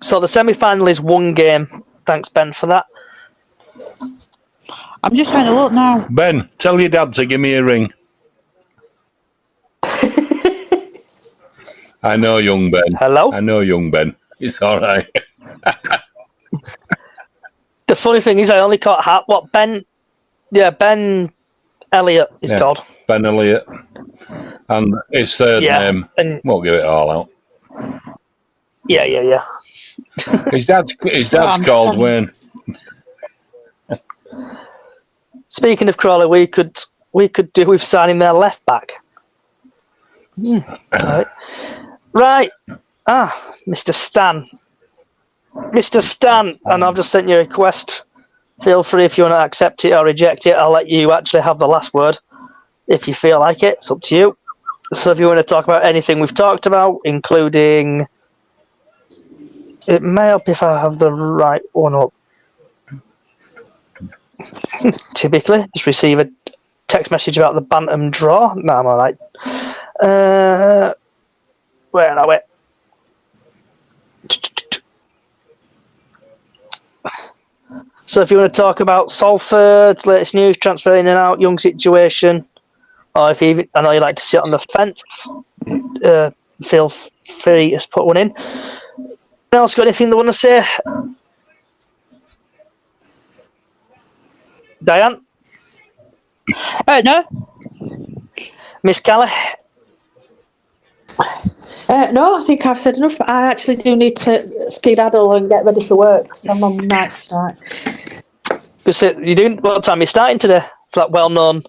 the semi-final is 1 game. Thanks, Ben, for that. I'm just trying to look now. Ben, tell your dad to give me a ring. I know young Ben. Hello? I know young Ben. It's all right. The funny thing is I only caught Ben... Yeah, Ben Elliott is called. Ben Elliott. And his third name, won't give it all out. Yeah. His dad's called Wayne. Speaking of Crawley, we could do with signing their left back. Right. Mr. Stan, and I've just sent you a request. Feel free if you want to accept it or reject it. I'll let you actually have the last word if you feel like it. It's up to you. So if you want to talk about anything we've talked about, including... It may help if I have the right one up. Typically, just receive a text message about the Bantam draw. No, I'm alright. Where are we? So if you want to talk about Salford's latest news, transfer in and out, young situation, or if you, I know you like to sit on the fence, feel free to put one in. Anyone else got anything they want to say? Diane? No. Miss Callie? No, I think I've said enough. I actually do need to skedaddle and get ready for work because I'm on night start. You doing? What time are you starting today for that well-known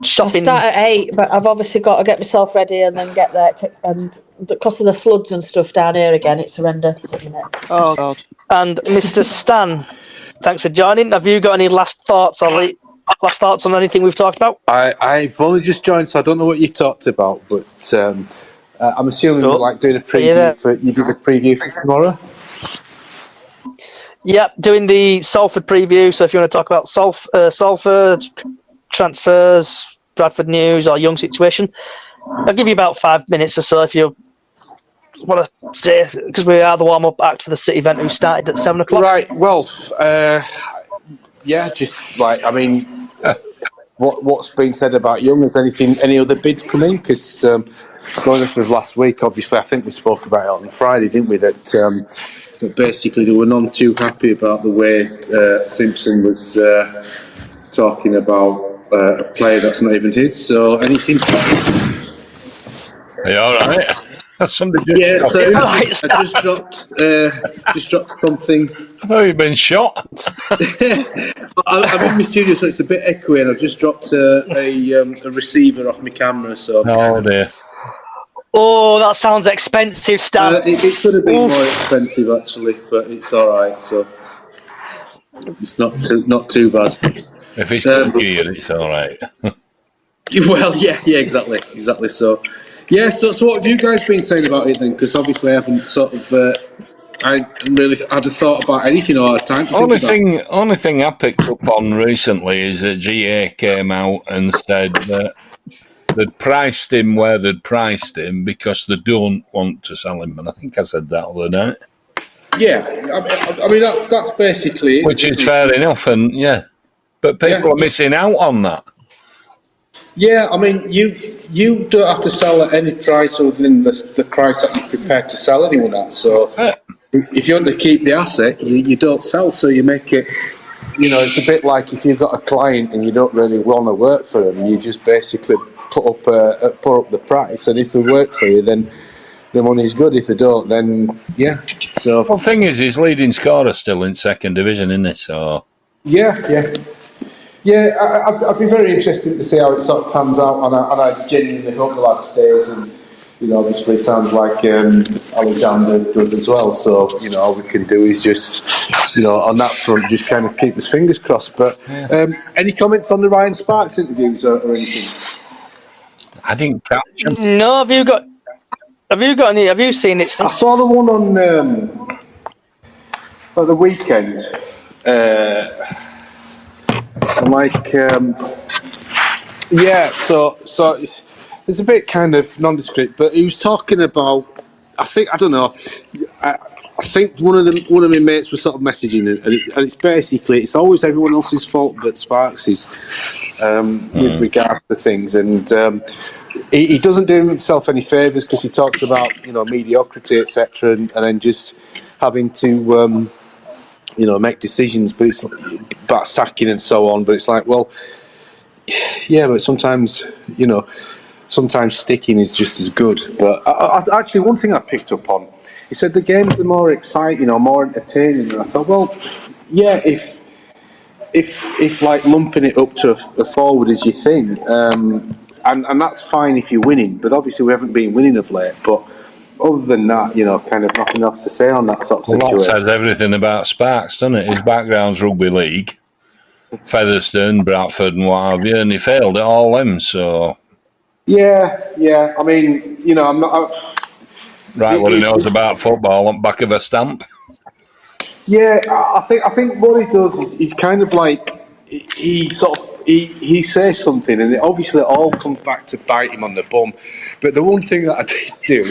shopping? I start at 8, but I've obviously got to get myself ready and then get there. And because of the floods and stuff down here again, it's horrendous at the minute. Oh God! And Mr. Stan, thanks for joining. Have you got any last thoughts on anything we've talked about? I've only just joined, so I don't know what you talked about, but I'm assuming doing a preview you did a preview for tomorrow. Yep, doing the Salford preview. So if you want to talk about Salford transfers, Bradford news, or young situation, I'll give you about 5 minutes or so if you want to say, because we are the warm-up act for the City event who started at 7 o'clock. Right. Well, what's been said about Young? Has any other bids come in? Because going off of last week, obviously, I think we spoke about it on Friday, didn't we? That basically they were none too happy about the way Simpson was talking about a player that's not even his. So anything? Are you all right? Somebody I just dropped something. I thought you'd been shot. I'm in my studio, so it's a bit echoey, and I've just dropped a receiver off my camera. So oh dear. Oh, that sounds expensive, Stan. It could have been Oof. more expensive actually, but it's all right. So it's not too bad. If it's good gear, it's all right. Well, yeah, exactly. So, yeah. So what have you guys been saying about it then? Because obviously I haven't sort of, I haven't really had a thought about anything or had time to think about. Only thing I picked up on recently is that GA came out and said that they'd priced him where they'd priced him because they don't want to sell him. And I think I said that the other night. Yeah, I mean that's basically it, Which is isn't it? fair enough, and yeah. But people are missing out on that. Yeah, I mean you don't have to sell at any price other than the price that you're prepared to sell anyone at. So if you want to keep the asset, you don't sell. So you make it. You know, it's a bit like if you've got a client and you don't really want to work for them, you just basically put up the price, and if they work for you, then the money's good. If they don't, then yeah. So the thing is, his leading scorer still in second division, isn't it? So yeah. I'd be very interested to see how it sort of pans out, and I genuinely hope the lad stays. And you know, obviously, sounds like Alexander does as well. So you know, all we can do is just, you know, on that front, just kind of keep his fingers crossed. But any comments on the Ryan Sparks interviews or anything? I didn't catch him. No, have you got any? Have you seen it? I saw the one on at the weekend. So it's a bit kind of nondescript, but he was talking about. I think one of my mates was sort of messaging it, and it's basically it's always everyone else's fault but Sparks' with regards to things, and he doesn't do himself any favours because he talks about, you know, mediocrity, etc., and then just having to you know, make decisions, but it's about sacking and so on. But it's like, well, yeah, but sometimes, you know, sometimes sticking is just as good. But actually, one thing I picked up on, he said the games are more exciting or more entertaining, and I thought, well, yeah, if like lumping it up to a forward is your thing, and that's fine if you're winning. But obviously, we haven't been winning of late. But other than that, you know, kind of nothing else to say on that sort of situation. That says everything about Sparks, doesn't it? His background's rugby league, Featherstone, Bradford, and what have you, and he failed at all them. So yeah. I mean, you know, I'm not. What he knows about football on the back of a stamp. Yeah, I think what he does is he's kind of like he says something, and it all comes back to bite him on the bum. But the one thing that I did do,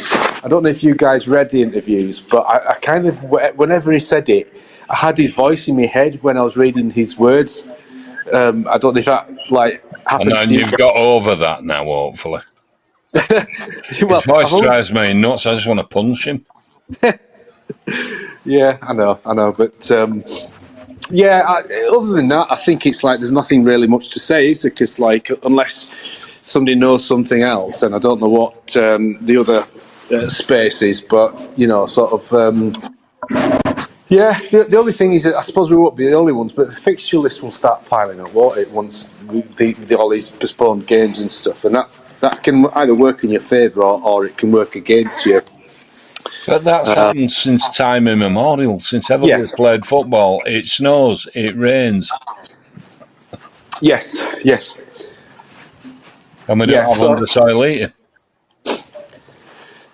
I don't know if you guys read the interviews, but I kind of, whenever he said it, I had his voice in my head when I was reading his words. I don't know if that like happened. And you've got over that now, hopefully. Well, his voice drives me nuts. I just want to punch him. Yeah, I know, but other than that, I think it's like there's nothing really much to say, is there? Because like, unless somebody knows something else, and I don't know what the other space is, but you know, sort of. The only thing is that I suppose we won't be the only ones, but the fixture list will start piling up, won't it? Once all these postponed games and stuff, and that can either work in your favour or it can work against you. But that's happened since time immemorial. Since ever we've played football, it snows, it rains. Yes. And we don't have under-soil eating.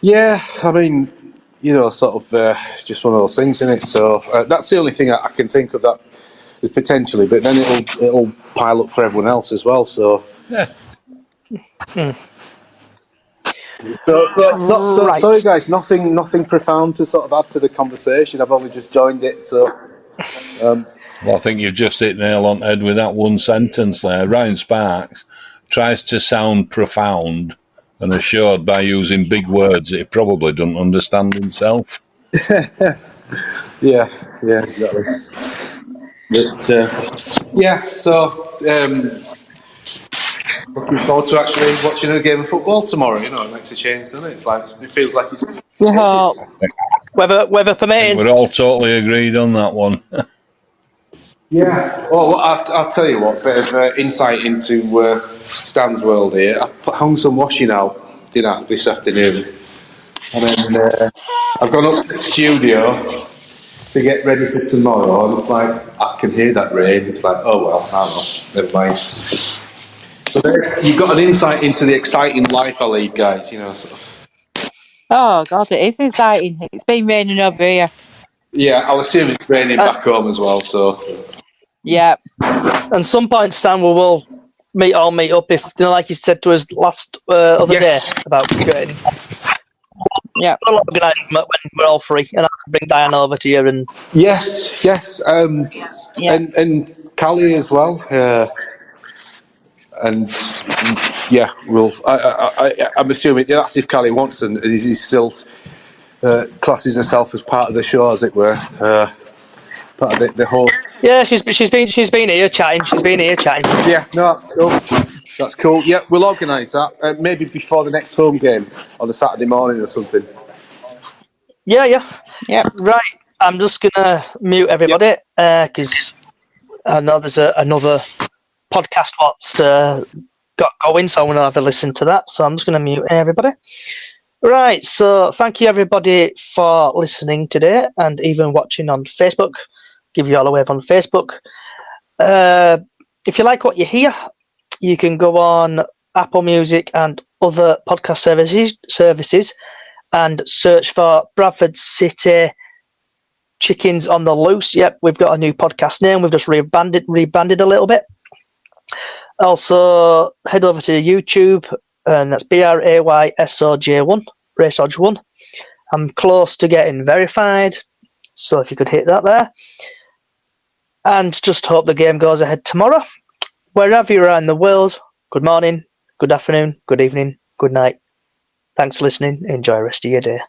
Yeah, I mean, you know, sort of, it's just one of those things, isn't it? So that's the only thing I can think of that is potentially, but then it'll pile up for everyone else as well. So yeah. So sorry guys, nothing profound to sort of add to the conversation. I've only just joined it, so. Well, I think you've just hit nail on the head with that one sentence there. Ryan Sparks tries to sound profound and assured by using big words that he probably doesn't understand himself. Yeah, exactly. But looking forward to actually watching a game of football tomorrow. You know, it makes a change, doesn't it? It's like it feels like it's. Yeah. Weather permitting. We're all totally agreed on that one. Yeah. Well, I'll tell you what. Bit of insight into Stan's world here. I hung some washing out dinner this afternoon. And then I've gone up to the studio to get ready for tomorrow, and it's like, I can hear that rain. It's like, oh well, I don't know, never mind. So there, you've got an insight into the exciting life I lead, guys, you know. So. Oh, God, it is exciting. It's been raining over here. Yeah, I'll assume it's raining back home as well, so. Yeah. And some point, Stan, we will meet up if, like you said to us last other day about getting. Yeah. We'll organise them when we're all free, and I'll bring Diane over to you. And Yes. Yeah. And Callie as well. And yeah, I'm assuming that's if Callie wants, and he's still classes herself as part of the show, as it were. Part of the whole. Yeah, she's been here chatting. Yeah, no, that's cool. That's cool. Yeah, we'll organise that. Maybe before the next home game on a Saturday morning or something. Yeah. Yep. Right, I'm just gonna mute everybody because I know there's another podcast what's got going, so I'm gonna have a listen to that. So I'm just gonna mute everybody. Right, so thank you everybody for listening today and even watching on Facebook. Give you all a wave on Facebook. If you like what you hear, you can go on Apple Music and other podcast services and search for Bradford City Chickens on the Loose. Yep, we've got a new podcast name. We've just rebranded a little bit. Also, head over to YouTube, and that's BRAYSOJ1, Raysodge1. I'm close to getting verified, so if you could hit that there. And just hope the game goes ahead tomorrow. Wherever you are in the world, good morning, good afternoon, good evening, good night. Thanks for listening. Enjoy the rest of your day.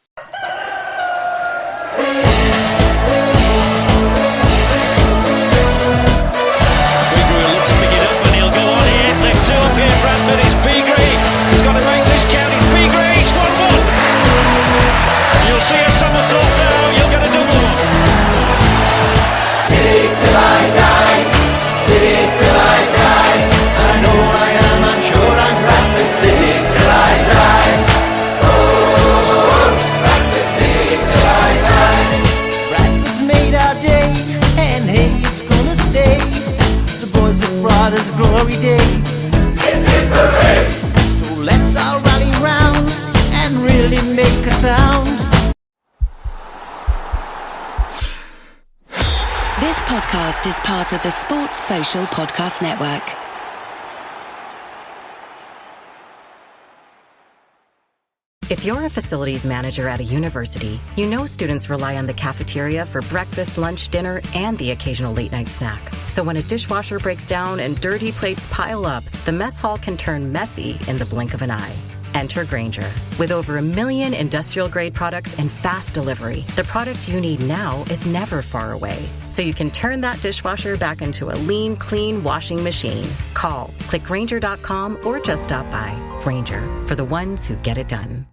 Bradford, it's Beagree. He's got to make this count. It's Beagree. It's 1-1. You'll see a somersault now. You'll get a double one. City till I die. City till I die. I know I am. I'm sure I'm Bradford City till I die. Oh, Bradford City till I die. Bradford's made our day, and hey, it's gonna stay. The boys have brought us glory days. So let's all rally round and really make a sound. This podcast is part of the Sports Social Podcast Network. If you're a facilities manager at a university, you know students rely on the cafeteria for breakfast, lunch, dinner, and the occasional late-night snack. So when a dishwasher breaks down and dirty plates pile up, the mess hall can turn messy in the blink of an eye. Enter Grainger. With over 1 million industrial-grade products and fast delivery, the product you need now is never far away. So you can turn that dishwasher back into a lean, clean washing machine. Call, click Grainger.com, or just stop by. Grainger, for the ones who get it done.